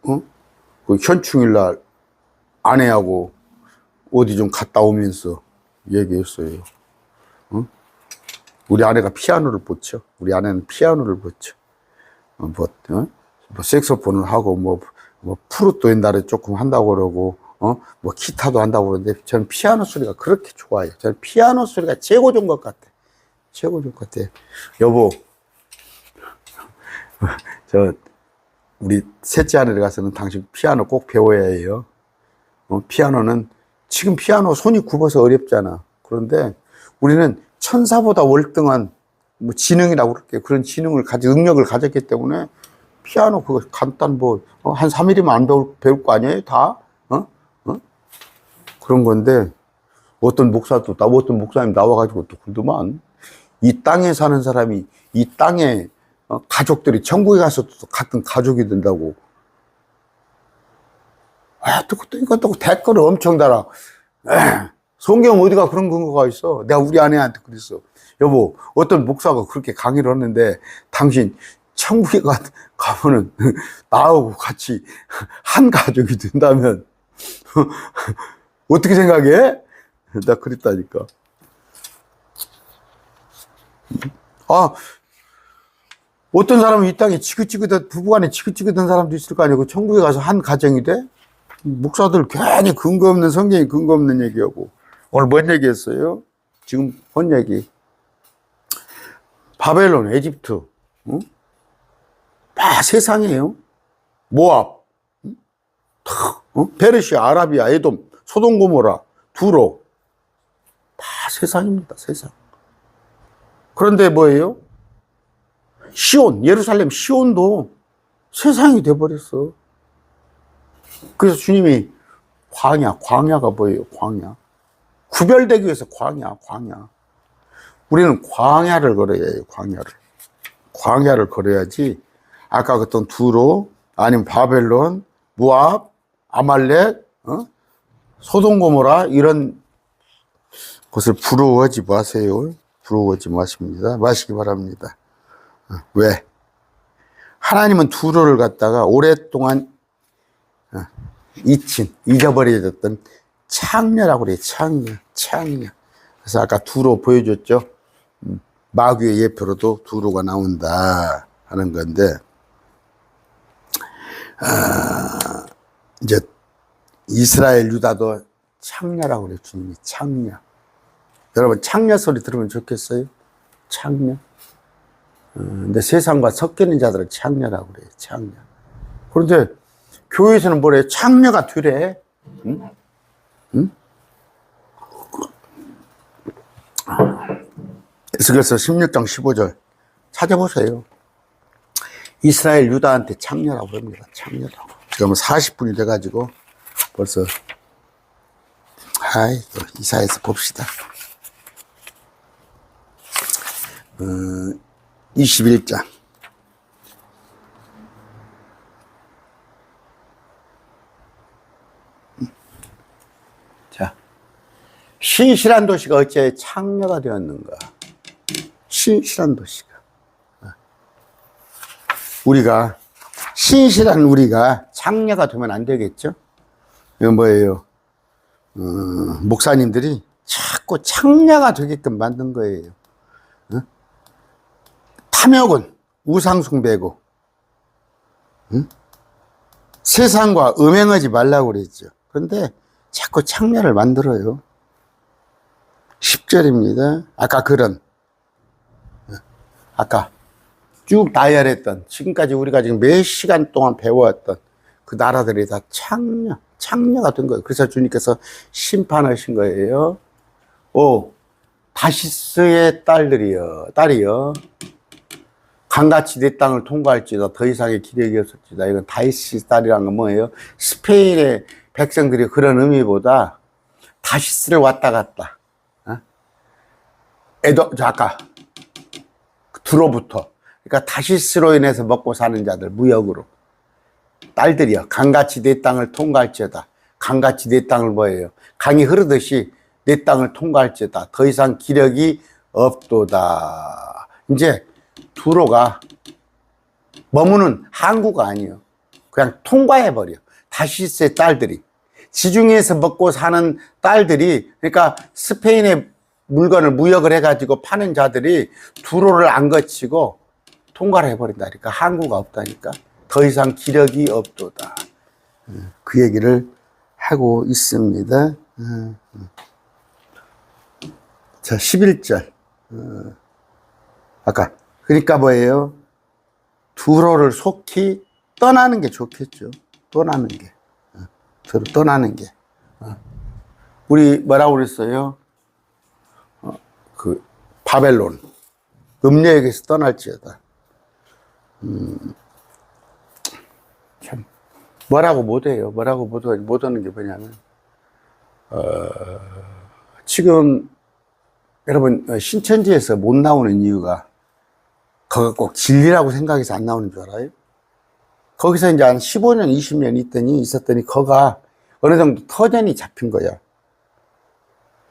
그 현충일날 아내하고 어디 좀 갔다 오면서 얘기했어요. 우리 아내가 피아노를 못 쳐. 우리 아내는 피아노를 못 쳐. 뭐 색소폰을 하고 뭐 플룻도 옛날에 조금 한다고 그러고 뭐 기타도 한다고 그러는데 저는 피아노 소리가 그렇게 좋아요. 저는 피아노 소리가 최고 좋은 것 같아. 최고 좋은 것 같아. 여보, 우리 셋째 아내를 가서는 당신 피아노 꼭 배워야 해요. 피아노는 지금 피아노 손이 굽어서 어렵잖아. 그런데 우리는 천사보다 월등한 뭐 지능이라고 그럴게. 그런 지능을 능력을 가졌기 때문에 피아노 그거 간단 한 3일이면 안 배울 거 아니에요? 다? 그런 건데 어떤 목사님 나와가지고 또 그러더만 이 땅에 사는 사람이 이 땅에 가족들이 천국에 가서도 같은 가족이 된다고. 또 이건 또 댓글을 엄청 달아. 성경 어디가 그런 근거가 있어? 내가 우리 아내한테 그랬어. 여보, 어떤 목사가 그렇게 강의를 했는데 당신 천국에 가면은 나하고 같이 한 가족이 된다면 어떻게 생각해? 나 그랬다니까. 어떤 사람은 이 땅에 지긋지긋한, 부부간에 지긋지긋한 사람도 있을 거 아니고, 천국에 가서 한 가정이 돼? 목사들 괜히 근거 없는, 성경에 근거 없는 얘기하고. 오늘 뭔 얘기했어요? 지금 본 얘기. 바벨론, 에집트, 응? 다 세상이에요. 모압, 페르시아, 아라비아, 에돔, 소돔 고모라, 두로. 다 세상입니다, 세상. 그런데 뭐예요? 시온, 예루살렘 시온도 세상이 돼버렸어. 그래서 주님이 광야가 뭐예요? 광야. 구별되기 위해서 광야. 우리는 광야를 걸어야 해요, 광야를 걸어야지. 아까 그랬던 두로, 아니면 바벨론, 모압, 아말렉, 소돔 고모라, 이런 곳을 부러워하지 마세요. 부러워하지 마시기 바랍니다. 왜? 하나님은 두로를 갖다가 오랫동안 잊어버려졌던 창녀라고 그래요. 창녀. 그래서 아까 두로 보여줬죠. 마귀의 예표로도 두로가 나온다 하는 건데, 이제 이스라엘 유다도 창녀라고 그래요. 주님이 창녀. 여러분 창녀 소리 들으면 좋겠어요? 창녀. 근데 세상과 섞이는 자들은 창녀라고 그래요. 창녀. 그런데 교회에서는 뭐래? 창녀가 되래. 응? 그래서 16장 15절 찾아보세요. 이스라엘 유다한테 창녀라고 합니다. 창녀라고. 지금 40분이 돼가지고 벌써 이사야서 봅시다. 21장. 자, 신실한 도시가 어찌 창녀가 되었는가? 신실한 도시가. 신실한 우리가 창녀가 되면 안 되겠죠? 이건 뭐예요? 목사님들이 자꾸 창녀가 되게끔 만든 거예요. 탐욕은 우상숭배고, 세상과 음행하지 말라고 그랬죠. 그런데 자꾸 창녀를 만들어요. 10절입니다. 아까 쭉 나열했던, 지금까지 우리가 지금 몇 시간 동안 배워왔던 그 나라들이 다 창녀가 된 거예요. 그래서 주님께서 심판하신 거예요. 다시스의 딸이여 강같이 내 땅을 통과할지다. 더 이상의 기력이 없을지다. 이건 다시스 딸이라는 건 뭐예요? 스페인의 백성들이 그런 의미보다 다시스를 왔다 갔다. 아까 두로부터. 그러니까 다시스로 인해서 먹고 사는 자들, 무역으로. 딸들이여 강같이 내 땅을 통과할지어다. 강같이 내 땅을 뭐예요? 강이 흐르듯이 내 땅을 통과할지어다. 더 이상 기력이 없도다. 이제 두로가 머무는 항구가 아니에요. 그냥 통과해버려. 다시스의 딸들이. 지중해에서 먹고 사는 딸들이, 그러니까 스페인의 물건을 무역을 해가지고 파는 자들이 두로를 안 거치고 통과를 해버린다니까. 항구가 없다니까. 더 이상 기력이 없도다. 그 얘기를 하고 있습니다. 자, 11절. 아까. 그러니까 뭐예요? 두로를 속히 떠나는 게 좋겠죠. 떠나는 게. 우리 뭐라고 그랬어요? 바벨론. 음녀에게서 떠날지어다. 참. 뭐라고 못해요. 뭐라고 못하는 게 뭐냐면, 지금, 여러분, 신천지에서 못 나오는 이유가, 거기가 꼭 진리라고 생각해서 안 나오는 줄 알아요? 거기서 이제 한 15년, 20년 있었더니, 거가 어느 정도 터전이 잡힌 거야.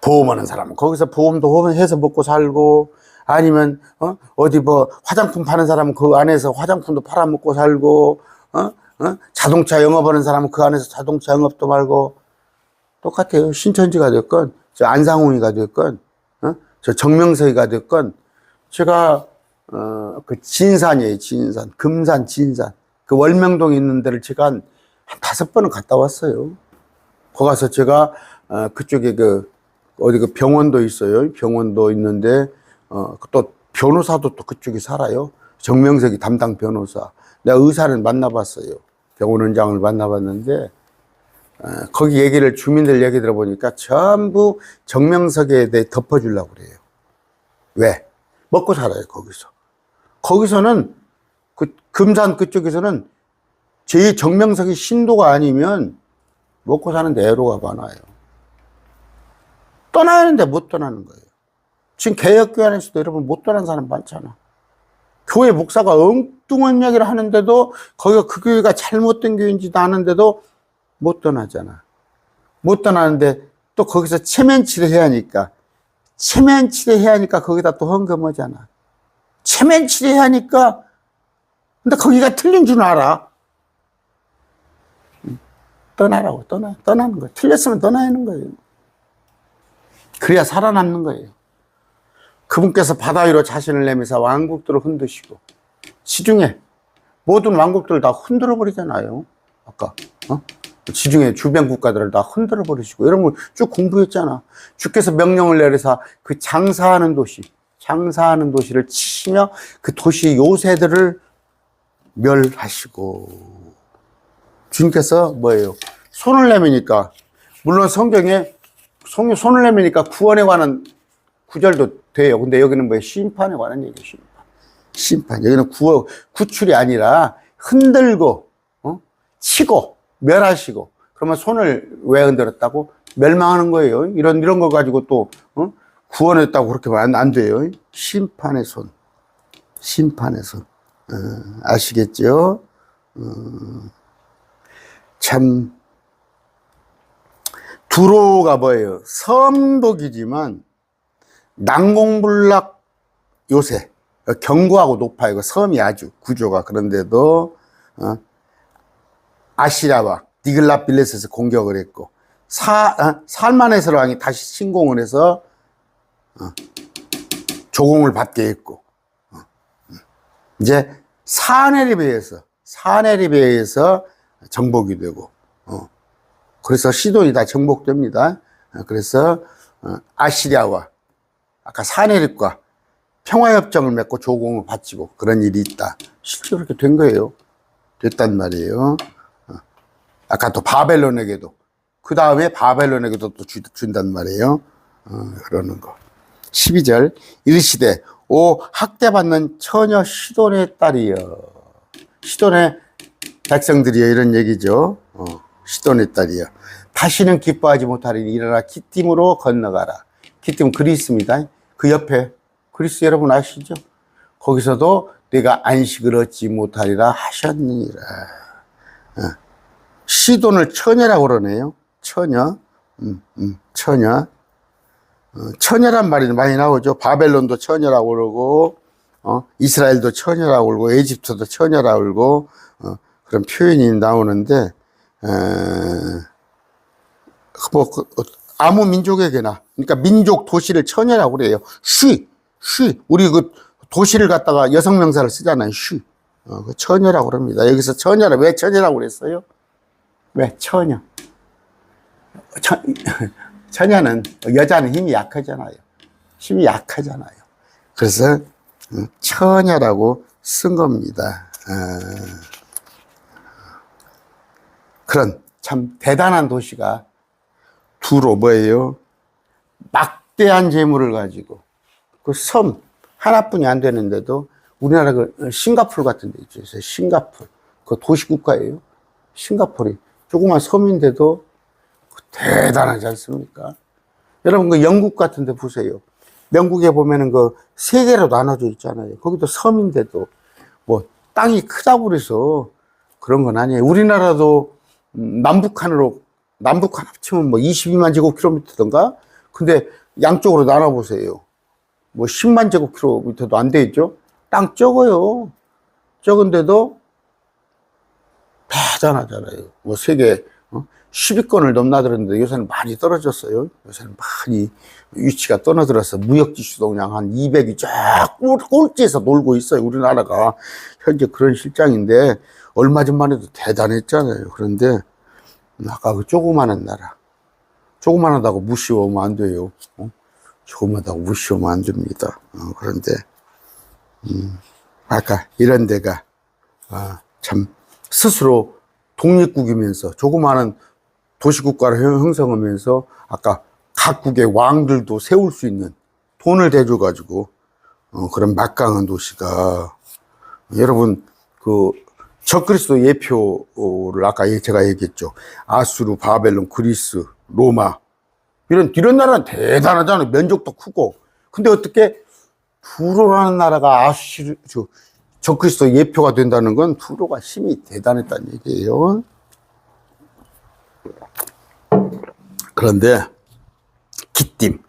보험하는 사람은 거기서 보험도 해서 먹고 살고, 아니면 어디 뭐 화장품 파는 사람은 그 안에서 화장품도 팔아먹고 살고, 자동차 영업하는 사람은 그 안에서 자동차 영업도 말고. 똑같아요. 신천지가 됐건 저 안상홍이가 됐건 저 정명석이가 됐건. 제가 그 진산이에요, 진산. 금산, 진산. 그 월명동에 있는 데를 제가 한 5번은 갔다 왔어요. 거기 가서 제가, 그쪽에 어디 그 병원도 있어요. 병원도 있는데, 또 변호사도 또 그쪽에 살아요. 정명석이 담당 변호사. 내가 의사를 만나봤어요. 병원원장을 만나봤는데, 거기 얘기를, 주민들 얘기 들어보니까 전부 정명석에 대해 덮어주려고 그래요. 왜? 먹고 살아요, 거기서. 거기서는, 금산 그쪽에서는 제2정명석이 신도가 아니면 먹고 사는데 애로가 많아요. 떠나야 하는데 못 떠나는 거예요. 지금 개혁교회에서도 여러분 못 떠난 사람 많잖아. 교회 목사가 엉뚱한 이야기를 하는데도 거기가 그 교회가 잘못된 교회인지도 아는데도 못 떠나잖아. 못 떠나는데 또 거기서 체면치를 해야 하니까 거기다 또 헌금하잖아. 체면치를 해야 하니까 근데 거기가 틀린 줄 알아. 떠나라고, 떠나는 거예요. 틀렸으면 떠나야 하는 거예요. 그래야 살아남는 거예요. 그분께서 바다 위로 자신을 내면서 왕국들을 흔드시고, 시중에 모든 왕국들을 다 흔들어 버리잖아요. 아까, 지중해 주변 국가들을 다 흔들어 버리시고, 이런 걸 쭉 공부했잖아. 주께서 명령을 내려서 그 장사하는 도시를 치시며 그 도시 요새들을 멸하시고, 주님께서 뭐예요? 손을 내미니까, 물론 성경에 손을 내미니까 구원에 관한 구절도 돼요. 근데 여기는 뭐예요? 심판에 관한 얘기예요. 심판. 여기는 구출이 아니라 흔들고, 치고, 멸하시고. 그러면 손을 왜 흔들었다고? 멸망하는 거예요. 이런 거 가지고 또, 구원했다고 그렇게 말하면 안 돼요. 심판의 손. 심판의 손. 아시겠죠? 참, 두로가 뭐예요? 섬독이지만, 난공불락 요새, 견고하고 높아요. 섬이 아주 구조가. 그런데도, 아시라와 디글랏빌렛에서 공격을 했고, 살만에서 왕이 다시 침공을 해서, 조공을 받게 했고, 이제 사네립에 의해서 정복이 되고, 그래서 시돈이 다 정복됩니다. 그래서 아시리아와 아까 사네립과 평화협정을 맺고 조공을 바치고 그런 일이 있다. 실제로 그렇게 된 거예요. 됐단 말이에요. 아까 또 바벨론에게도, 그 다음에 바벨론에게도 또 준단 말이에요. 그러는 거. 12절, 이르시되 오 학대받는 처녀 시돈의 딸이여. 시돈의 백성들이여, 이런 얘기죠. 시돈의 딸이여. 다시는 기뻐하지 못하리니 일어나 기띔으로 건너가라. 기띔 그리스입니다. 그 옆에 그리스 여러분 아시죠? 거기서도 내가 안식을 얻지 못하리라 하셨느니라. 시돈을 처녀라고 그러네요. 처녀. 처녀. 처녀란 말이 많이 나오죠. 바벨론도 처녀라고 그러고, 이스라엘도 처녀라고 그러고, 에집트도 처녀라고 그러고, 그런 표현이 나오는데, 아무 민족에게나, 그러니까 민족 도시를 처녀라고 그래요. 우리 그 도시를 갖다가 여성명사를 쓰잖아요. 그 처녀라고 그럽니다. 여기서 처녀라, 왜 처녀라고 그랬어요? 왜 처녀? 처녀는, 여자는 힘이 약하잖아요. 그래서 처녀라고 쓴 겁니다. 그런 참 대단한 도시가 두로 뭐예요? 막대한 재물을 가지고 그 섬 하나뿐이 안 되는데도 우리나라 그 싱가포르 같은 데 있죠. 싱가포르. 그 도시국가예요. 싱가포르이 조그만 섬인데도 대단하지 않습니까? 여러분 그 영국 같은 데 보세요. 영국에 보면은 그 세 개로 나눠져 있잖아요. 거기도 섬인데도 뭐 땅이 크다고 그래서 그런 건 아니에요. 우리나라도 남북한 합치면 뭐 22만 제곱킬로미터던가? 근데 양쪽으로 나눠보세요. 뭐 10만 제곱킬로미터도 안 돼 있죠? 땅 적어요. 적은데도 대단하잖아요. 뭐 세계 10위권을 넘나들었는데 요새는 많이 떨어졌어요. 요새는 많이 위치가 떠나들어서 무역지수도 그냥 한 200이 쫙 꼴찌에서 놀고 있어요. 우리나라가 현재 그런 실정인데 얼마 전만 해도 대단했잖아요. 그런데 아까 그 조그마한 나라, 조그마하다고 무시하면 안 돼요. 조그마하다고 무시하면 안 됩니다. 그런데 아까 이런 데가 참 스스로 독립국이면서 조그마한 도시국가를 형성하면서 아까 각국의 왕들도 세울 수 있는 돈을 대줘가지고 그런 막강한 도시가 여러분 그 적그리스도 예표를 아까 제가 얘기했죠. 아수르, 바벨론, 그리스, 로마 이런 나라는 대단하잖아요. 면적도 크고. 근데 어떻게 두로라는 나라가 적그리스도 예표가 된다는 건 두로가 힘이 대단했다는 얘기예요. 그런데 기띔,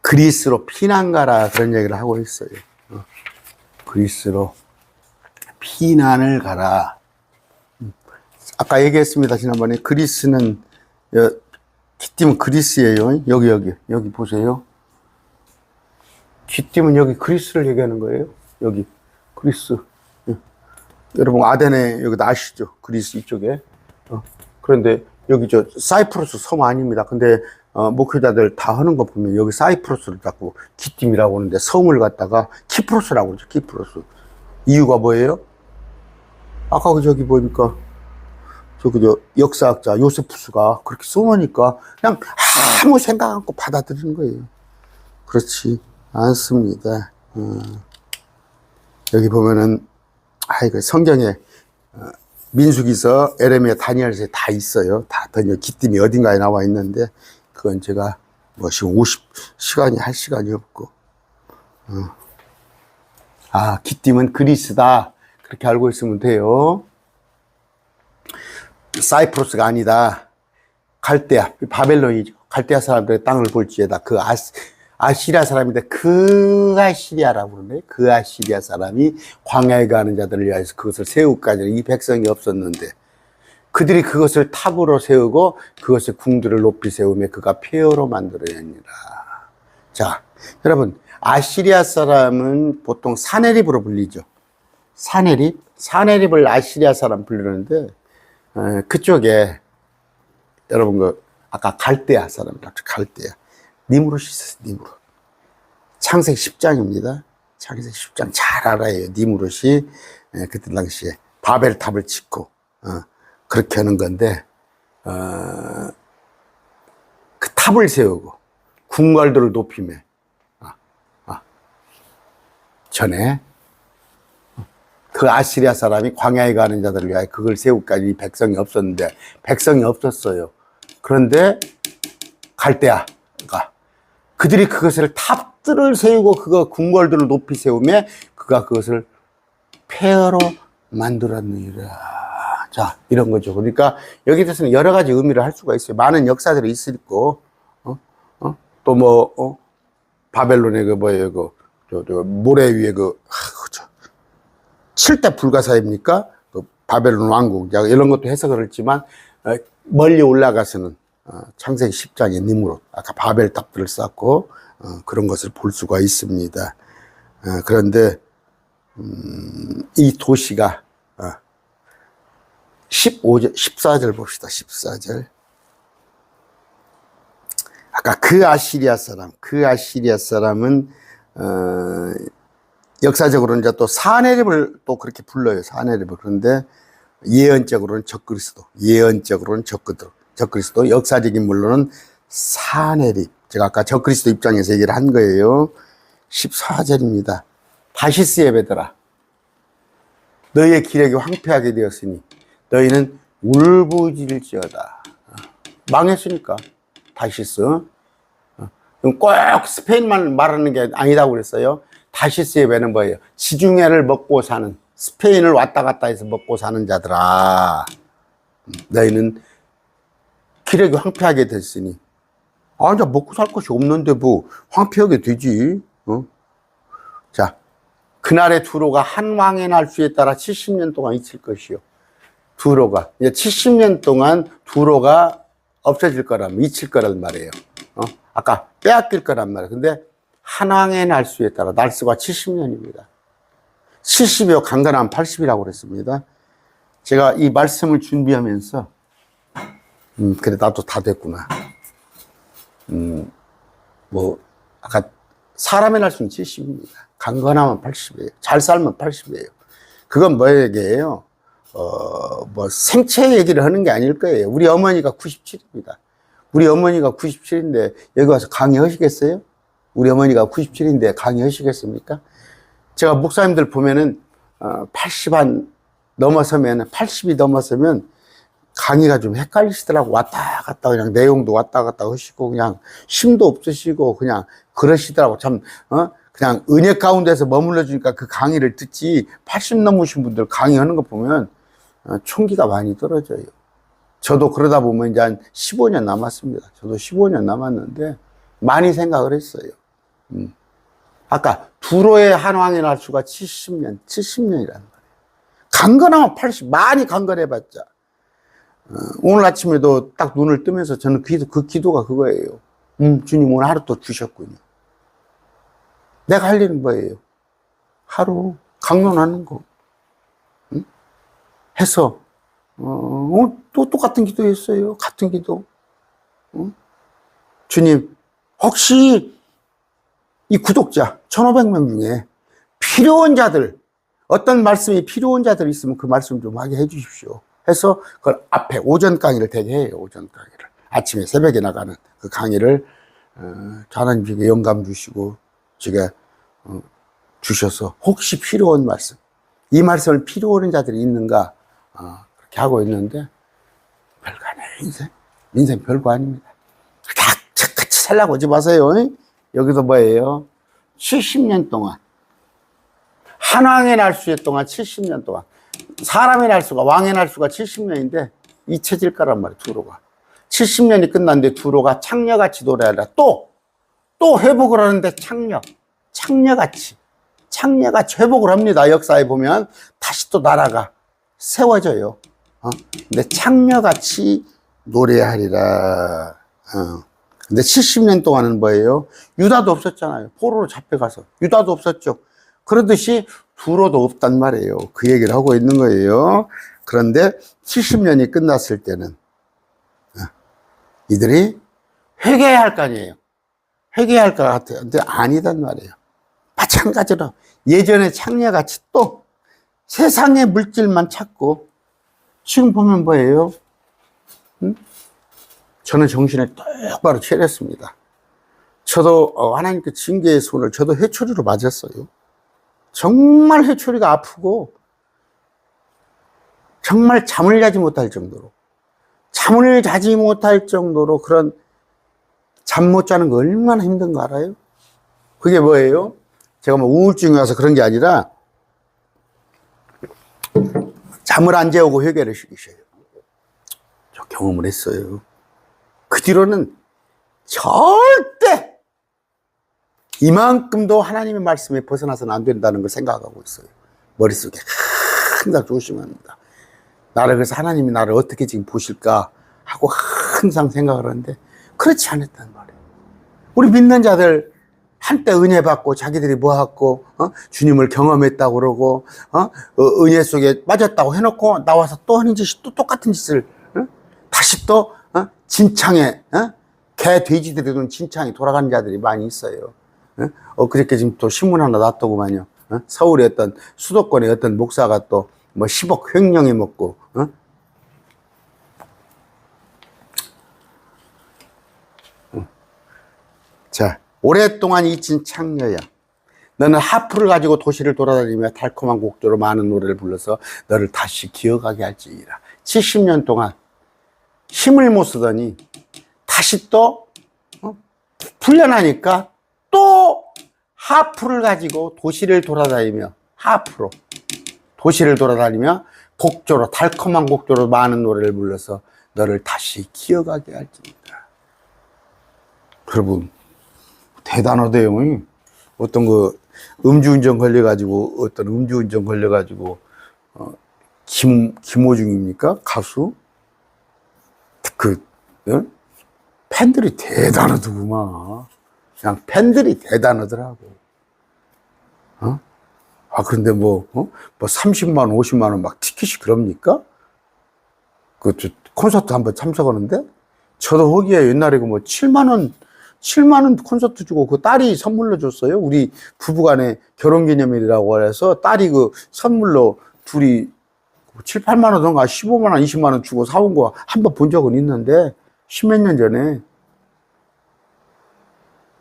그리스로 피난 가라 그런 얘기를 하고 있어요. 그리스로 피난을 가라. 아까 얘기했습니다. 지난번에 그리스는 기띔은 그리스예요. 여기 보세요. 기띔은 여기 그리스를 얘기하는 거예요. 여기 그리스. 여러분 아데네 여기 아시죠? 그리스 이쪽에. 그런데 여기 저 사이프러스 섬 아닙니다. 근데 목회자들 다 하는 거 보면 여기 사이프러스를 자꾸 기띔이라고 하는데 섬을 갖다가 키프로스라고 그러죠. 키프로스. 이유가 뭐예요? 아까 저기 보니까 저기 역사학자 요세푸스가 그렇게 써놓으니까 그냥 아무 생각 않고 받아들이는 거예요. 그렇지 않습니다. 여기 보면은 이거 성경에 민수기서, 에레미야, 다니엘서에 다 있어요. 다 기띔이 어딘가에 나와 있는데 그건 제가 뭐 지금 시간이 할 시간이 없고 기띔은 그리스다 그렇게 알고 있으면 돼요. 사이프러스가 아니다. 갈대아, 바벨론이죠. 갈대아 사람들의 땅을 볼지에다 그 아시리아 사람인데 그 아시리아라고 그러네. 그 아시리아 사람이 광야에 가는 자들을 위하여서 그것을 세우까지 이 백성이 없었는데 그들이 그것을 탑으로 세우고 그것의 궁들을 높이 세우며 그가 폐허로 만들어내니라. 자, 여러분 아시리아 사람은 보통 사네립으로 불리죠. 사네립을 아시리아 사람 부르는데 그쪽에 여러분 그 아까 갈대아 사람, 갈대아 니무롯이 있었어요. 니무롯. 창세기 10장입니다. 창세기 10장 잘 알아요. 니무롯이 그때 당시에 바벨탑을 짓고 그렇게 하는 건데 그 탑을 세우고 궁궐들을 높이며 전에 그 아시리아 사람이 광야에 가는 자들을 위하여 그걸 세우까지 백성이 없었는데 백성이 없었어요. 그런데 갈대아가 그들이 그것을 탑들을 세우고 그거 궁궐들을 높이 세우며 그가 그것을 폐허로 만들었느니라. 자, 이런 거죠. 그러니까 여기 대해서는 여러 가지 의미를 할 수가 있어요. 많은 역사들이 있을 거. 또 뭐 바벨론의 그 뭐예요, 모래 위에 7대 불가사입니까? 그 바벨론 왕국 이런 것도 해석을 했지만 멀리 올라가서는 창세기 10장의 니무롯 아까 바벨탑들을 쌓고 그런 것을 볼 수가 있습니다. 그런데 이 도시가 14절 봅시다. 14절. 아까 그 아시리아 사람은 역사적으로는 이제 또 사네립을 또 그렇게 불러요. 사네립을. 그런데 예언적으로는 적그리스도, 적그리스도, 역사적인 물로는 사네립. 제가 아까 적그리스도 입장에서 얘기를 한 거예요. 14절입니다. 다시스 예배들아, 너희의 기력이 황폐하게 되었으니 너희는 울부짖을지어다. 망했으니까 다시스. 꼭 스페인만 말하는 게 아니다고 그랬어요. 다시스 예배는 뭐예요? 지중해를 먹고 사는, 스페인을 왔다 갔다 해서 먹고 사는 자들아, 너희는 기력이 황폐하게 됐으니 이제 먹고 살 것이 없는데 뭐 황폐하게 되지. 자, 그날의 두로가 한 왕의 날수에 따라 70년 동안 있을 것이요. 두로가 이제 70년 동안 두로가 없어질 거란, 잊힐 거란 말이에요. 아까 빼앗길 거란 말이에요. 근데 한왕의 날수에 따라 날수가 70년입니다. 70이요, 강건하면 80이라고 그랬습니다. 제가 이 말씀을 준비하면서, 그래, 나도 다 됐구나. 아까 사람의 날수는 70입니다. 강건하면 80이에요. 잘 살면 80이에요. 그건 뭐예요? 생체 얘기를 하는 게 아닐 거예요. 우리 어머니가 97입니다. 우리 어머니가 97인데 여기 와서 강의하시겠어요? 우리 어머니가 97인데 강의하시겠습니까? 제가 목사님들 보면은 80 80이 넘어서면 강의가 좀 헷갈리시더라고. 왔다 갔다 그냥 내용도 왔다 갔다 하시고 그냥 힘도 없으시고 그냥 그러시더라고. 참 그냥 은혜 가운데서 머물러 주니까 그 강의를 듣지. 80 넘으신 분들 강의하는 거 보면 총기가 많이 떨어져요. 저도 그러다 보면 이제 한 15년 남았습니다. 저도 15년 남았는데 많이 생각을 했어요. 아까 두로의 한왕의 날수가 70년이라는 거예요. 강건하면 80, 많이 강건해봤자. 오늘 아침에도 딱 눈을 뜨면서 저는 그 기도가 그거예요. 주님 오늘 하루 또 주셨군요. 내가 할 일은 뭐예요? 하루 강론하는 거. 해서 또 똑같은 기도 했어요. 같은 기도. 주님, 혹시 이 구독자 1500명 중에 필요한 자들, 어떤 말씀이 필요한 자들 있으면 그 말씀 좀 하게 해 주십시오. 해서 그걸 앞에 오전 강의를 되게 해요. 오전 강의를. 아침에 새벽에 나가는 그 강의를 하나님께 영감 주시고 제가 주셔서 혹시 필요한 말씀, 이 말씀을 필요한 자들이 있는가 그렇게 하고 있는데 별거 아니에요. 인생 별거 아닙니다. 같이 살라고 하지 마세요. 여기서 뭐예요? 70년 동안 한왕의 날수의 동안 70년 동안 사람의 날수가 왕의 날수가 70년인데 잊혀질 거란 말이에요. 두로가 70년이 끝났는데 두로가 창녀같이 노래하라. 또 회복을 하는데 창녀같이 회복을 합니다. 역사에 보면 다시 또 나라가 세워져요. 근데 창녀같이 노래하리라. 근데 70년 동안은 뭐예요? 유다도 없었잖아요. 포로로 잡혀가서. 유다도 없었죠. 그러듯이 두로도 없단 말이에요. 그 얘기를 하고 있는 거예요. 그런데 70년이 끝났을 때는 이들이 회개해야 할 거 아니에요. 회개해야 할 것 같아요. 근데 아니단 말이에요. 마찬가지로 예전에 창녀같이 또 세상의 물질만 찾고 지금 보면 뭐예요? 저는 정신을 똑바로 차렸습니다. 저도 하나님께 징계의 손을 저도 회초리로 맞았어요. 정말 회초리가 아프고 정말 잠을 자지 못할 정도로 그런 잠 못 자는 거 얼마나 힘든 거 알아요? 그게 뭐예요? 제가 뭐 우울증이 와서 그런 게 아니라 잠을 안 재우고 회개를 시키셔요. 저 경험을 했어요. 그 뒤로는 절대 이만큼도 하나님의 말씀에 벗어나서는 안 된다는 걸 생각하고 있어요. 머릿속에 항상 조심합니다. 그래서 하나님이 나를 어떻게 지금 보실까 하고 항상 생각을 하는데 그렇지 않았단 말이에요. 우리 믿는 자들 한때 은혜 받고 자기들이 모았고 주님을 경험했다고 그러고 은혜 속에 빠졌다고 해놓고 나와서 또 하는 짓이 또 똑같은 짓을 다시 또 진창에 개 돼지들이 돈 진창에 돌아가는 자들이 많이 있어요. 그렇게 지금 또 신문 하나 났더구만요. 서울의 어떤 수도권의 어떤 목사가 또 뭐 10억 횡령해 먹고 자, 오랫동안 잊힌 창녀야, 너는 하프를 가지고 도시를 돌아다니며 달콤한 곡조로 많은 노래를 불러서 너를 다시 기억하게 할지니라. 70년 동안 힘을 못 쓰더니 다시 또 풀려나니까 또 하프를 가지고 도시를 돌아다니며 곡조로 달콤한 곡조로 많은 노래를 불러서 너를 다시 기억하게 할지니라. 여러분 대단하대요. 어떤 음주운전 걸려가지고 김호중입니까? 가수? 그, 어? 팬들이 대단하더구만. 그냥 팬들이 대단하더라고. 어? 아, 그런데 뭐 30만 원, 50만 원 막 티켓이 그럽니까? 콘서트 한번 참석하는데? 저도 거기에 옛날에 뭐 7만 원 콘서트 주고 그 딸이 선물로 줬어요. 우리 부부간에 결혼 기념일이라고 해서 딸이 그 선물로 둘이 7, 8만 원인가 15만 원, 20만 원 주고 사온 거 한 번 본 적은 있는데, 십몇 년 전에.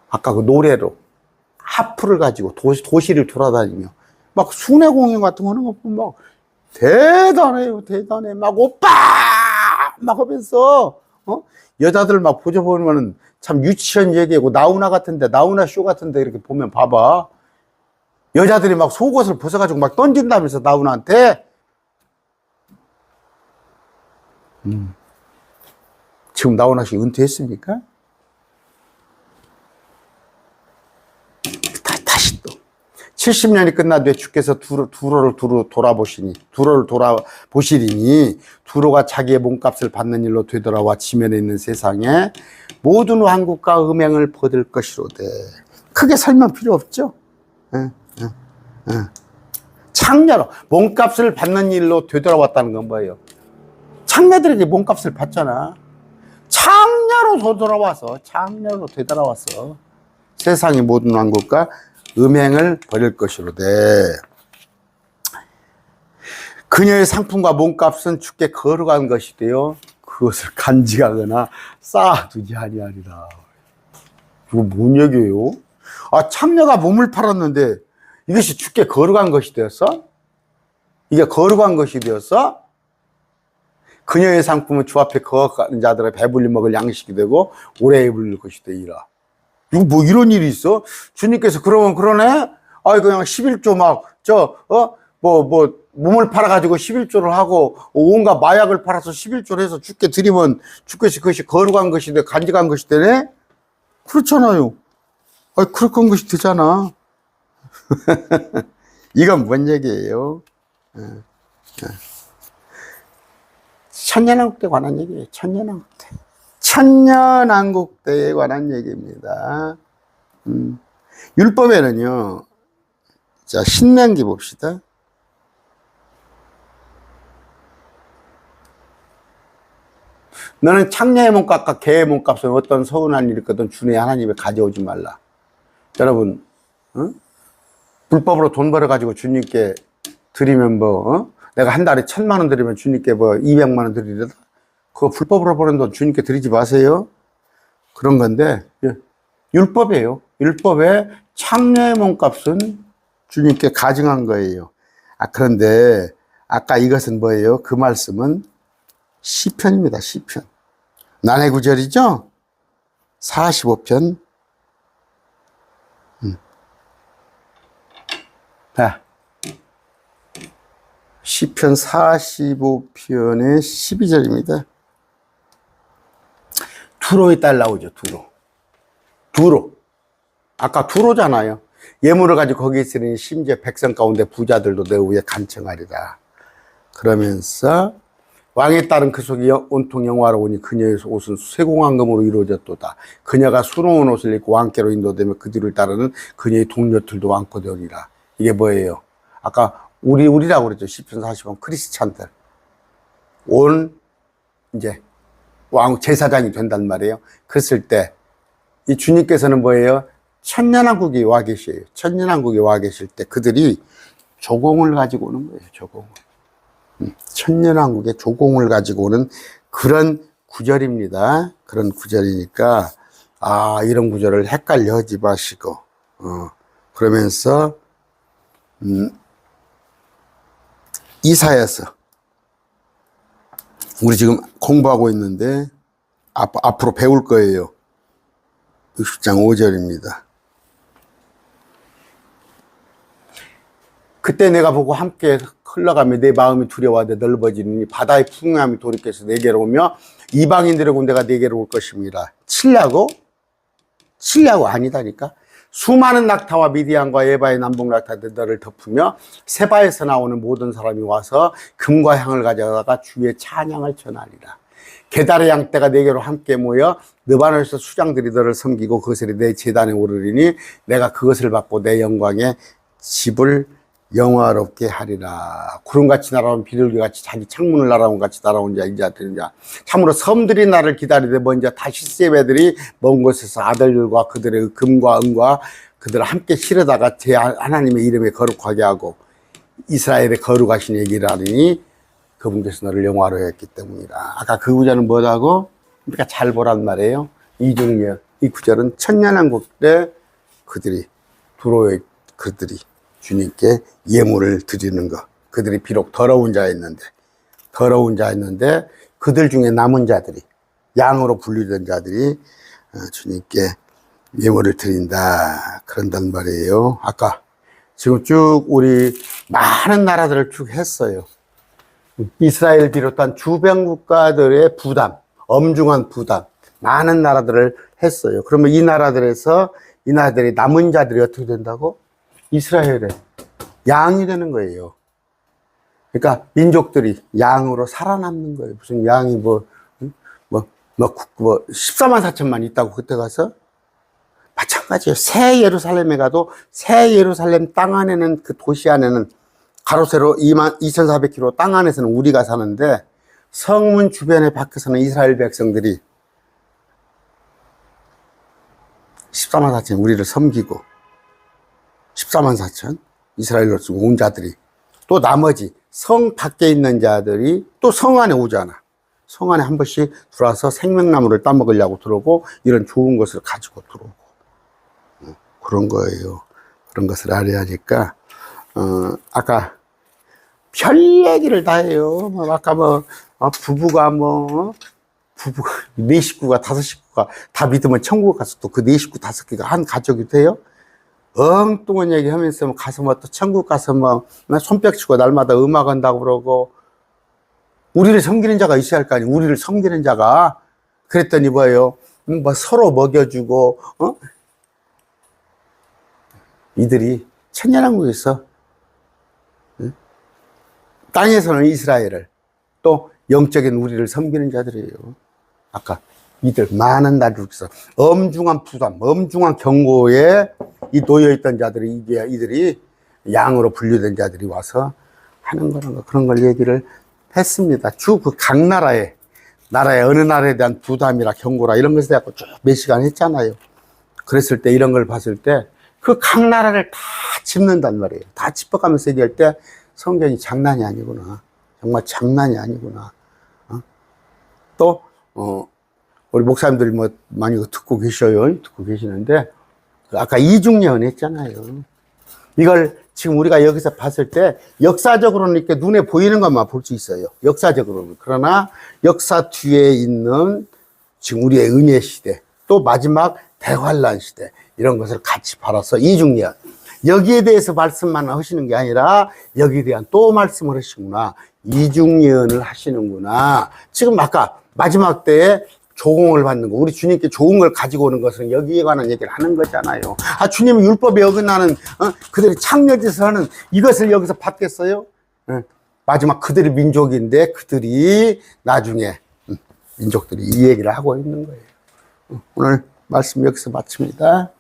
아까 그 노래로 하프를 가지고 도시를 돌아다니며 막 순회 공연 같은 거 하는 거 보면 막 대단해요, 대단해. 막 오빠 막 하면서 여자들 막 보자 보면은 참 유치한 얘기하고 나훈아 쇼 같은데 이렇게 보면 봐봐, 여자들이 막 속옷을 벗어가지고 막 던진다면서 나훈아한테. 지금 나훈아 씨 은퇴했습니까? 다시 또 70년이 끝난 뒤에 주께서 두로를 돌아보시리니 두로가 자기의 몸값을 받는 일로 되돌아와 지면에 있는 세상에 모든 왕국과 음행을 받을 것이로되. 크게 설명 필요 없죠? 창녀로 몸값을 받는 일로 되돌아왔다는 건 뭐예요? 창녀들에게 몸값을 받잖아. 창녀로 되돌아왔어. 세상의 모든 왕국과 음행을 버릴 것이로되. 그녀의 상품과 몸값은 주께 거룩한 것이 되어 그것을 간직하거나 쌓아두지 아니하리라. 이거 뭔 얘기예요? 아, 창녀가 몸을 팔았는데 이것이 주께 거룩한 것이 되었어? 이게 거룩한 것이 되었어? 그녀의 상품은 주 앞에 거룩한 자들의 배불리 먹을 양식이 되고 오래 입을 것이 되리라. 이거 뭐 이런 일이 있어? 주님께서 그러면 그러네? 아이, 그냥 11조 몸을 팔아가지고 11조를 하고 온갖 마약을 팔아서 11조를 해서 주께 드리면 주께서 그것이 거룩한 것이 돼, 간직한 것이 되네? 그렇잖아요. 아, 거룩한 것이 되잖아. 이건 뭔 얘기예요? 천년왕국대에 관한 얘기예요. 천년왕국대에 관한 얘기입니다. 율법에는요, 자, 신명기 봅시다. 너는 창녀의 몸값과 개의 몸값은 어떤 서운한 일이 있거든 주의 하나님에 가져오지 말라. 여러분, 불법으로 돈 벌어가지고 주님께 드리면 내가 한 달에 1,000만 원 드리면 주님께 200만 원 드리려다? 그거 불법으로 버는 돈 주님께 드리지 마세요. 그런 건데, 율법이에요. 율법에 창녀의 몸값은 주님께 가증한 거예요. 아, 그런데 아까 이것은 뭐예요? 그 말씀은 시편입니다. 시편. 난해구절이죠? 45편. 자, 시편 45편의 12절입니다. 두로의 딸 나오죠. 두로. 아까 두로잖아요. 예물을 가지고 거기 있으니 심지어 백성 가운데 부자들도 내 위에 간청하리라. 그러면서 왕의 딸은 그 속이 온통 영화로우니 그녀의 옷은 쇠공황금으로 이루어졌도다. 그녀가 수놓은 옷을 입고 왕께로 인도되며 그 뒤를 따르는 그녀의 동료들도 왕께 되리라. 이게 뭐예요? 아까 우리라고 그랬죠. 시편 40편 크리스찬들. 이제 왕 제사장이 된단 말이에요. 그랬을 때 이 주님께서는 뭐예요? 천년왕국에 와 계셔요. 천년왕국에 와 계실 때 그들이 조공을 가지고 오는 거예요. 조공을. 천년왕국에 조공을 가지고 오는 그런 구절입니다. 그런 구절이니까 이런 구절을 헷갈려 하지 마시고 그러면서 이사야서 우리 지금 공부하고 있는데 앞으로 배울 거예요. 60장 5절입니다. 그때 내가 보고 함께 흘러가며 내 마음이 두려워하되 넓어지니 바다의 풍요함이 돌이켜서 내게로 오며 이방인들의 군대가 내게로 올 것입니다. 치려고 아니다니까. 수많은 낙타와 미디안과 에바의 남북 낙타들 너를 덮으며 세바에서 나오는 모든 사람이 와서 금과 향을 가져다가 주의 찬양을 전하리라. 게달의 양떼가 내게로 함께 모여 느바노에서 수장들이 너를 섬기고 그것을 내 제단에 오르리니 내가 그것을 받고 내 영광에 집을 영화롭게 하리라. 구름같이 날아온 비둘기같이 자기 창문을 날아온 같이 날아온 자 인자 들은 자 참으로 섬들이 나를 기다리되 먼저 다시스의 배들이 먼 곳에서 아들들과 그들의 금과 은과 그들을 함께 실어다가 제 하나님의 이름에 거룩하게 하고 이스라엘의 거룩하신 얘기를 하니 그분께서 너를 영화로 했기 때문이라. 아까 그 구절은 뭐라고? 그러니까 잘 보란 말이에요. 이중녀 이 구절은 천년왕국 때 그들이 주님께 예물을 드리는 것. 그들이 비록 더러운 자였는데 그들 중에 남은 자들이 양으로 분류된 자들이 주님께 예물을 드린다. 그런단 말이에요. 아까 지금 쭉 우리 많은 나라들을 쭉 했어요. 이스라엘 비롯한 주변 국가들의 부담, 엄중한 부담, 많은 나라들을 했어요. 그러면 이 나라들이 남은 자들이 어떻게 된다고? 이스라엘의 양이 되는 거예요. 그러니까 민족들이 양으로 살아남는 거예요. 무슨 양이 14만 4천만 있다고 그때 가서? 마찬가지예요. 새 예루살렘에 가도 새 예루살렘 땅 안에는 그 도시 안에는 가로세로 2400km 땅 안에서는 우리가 사는데 성문 주변에 밖에서는 이스라엘 백성들이 14만 4천 우리를 섬기고 14만 4천 이스라엘로 온 자들이 또 나머지 성 밖에 있는 자들이 또 성 안에 오잖아. 성 안에 한 번씩 들어와서 생명나무를 따먹으려고 들어오고 이런 좋은 것을 가지고 들어오고 그런 거예요. 그런 것을 알아야 하니까 아까 별 얘기를 다 해요. 아까 부부가 네 식구가 다섯 식구가 다 믿으면 천국 가서 또 그 네 식구 다섯 개가 한 가족이 돼요. 엉뚱한 얘기 하면서 가서 또 천국 가서 손뼉 치고 날마다 음악한다고 그러고 우리를 섬기는 자가 있어야 할 거 아니에요. 우리를 섬기는 자가. 그랬더니 뭐예요? 서로 먹여주고 이들이 천년왕국에서 땅에서는 이스라엘을 또 영적인 우리를 섬기는 자들이에요. 아까 이들 많은 나라에서 엄중한 부담, 엄중한 경고에 이 놓여있던 자들이 이들이 양으로 분류된 자들이 와서 하는 거라는 거 그런 걸 얘기를 했습니다. 쭉 그 각 나라의 어느 나라에 대한 부담이라 경고라 이런 것에 대해서 쭉 몇 시간 했잖아요. 그랬을 때 이런 걸 봤을 때 그 각 나라를 다 짚는단 말이에요. 다 짚어가면서 얘기할 때 성경이 장난이 아니구나. 정말 장난이 아니구나. 또 우리 목사님들이 많이 듣고 계셔요. 듣고 계시는데 아까 이중예언 했잖아요. 이걸 지금 우리가 여기서 봤을 때 역사적으로는 이렇게 눈에 보이는 것만 볼 수 있어요. 역사적으로는. 그러나 역사 뒤에 있는 지금 우리의 은혜 시대 또 마지막 대환란 시대 이런 것을 같이 바라서 이중예언 여기에 대해서 말씀만 하시는 게 아니라 여기에 대한 또 말씀을 하시구나. 이중예언을 하시는구나. 지금 아까 마지막 때에 조공을 받는 거, 우리 주님께 좋은 걸 가지고 오는 것은 여기에 관한 얘기를 하는 거잖아요. 주님이 율법에 어긋나는 그들이 창녀짓을 하는 이것을 여기서 받겠어요? 마지막 그들이 민족인데 그들이 나중에 민족들이 이 얘기를 하고 있는 거예요. 오늘 말씀 여기서 마칩니다.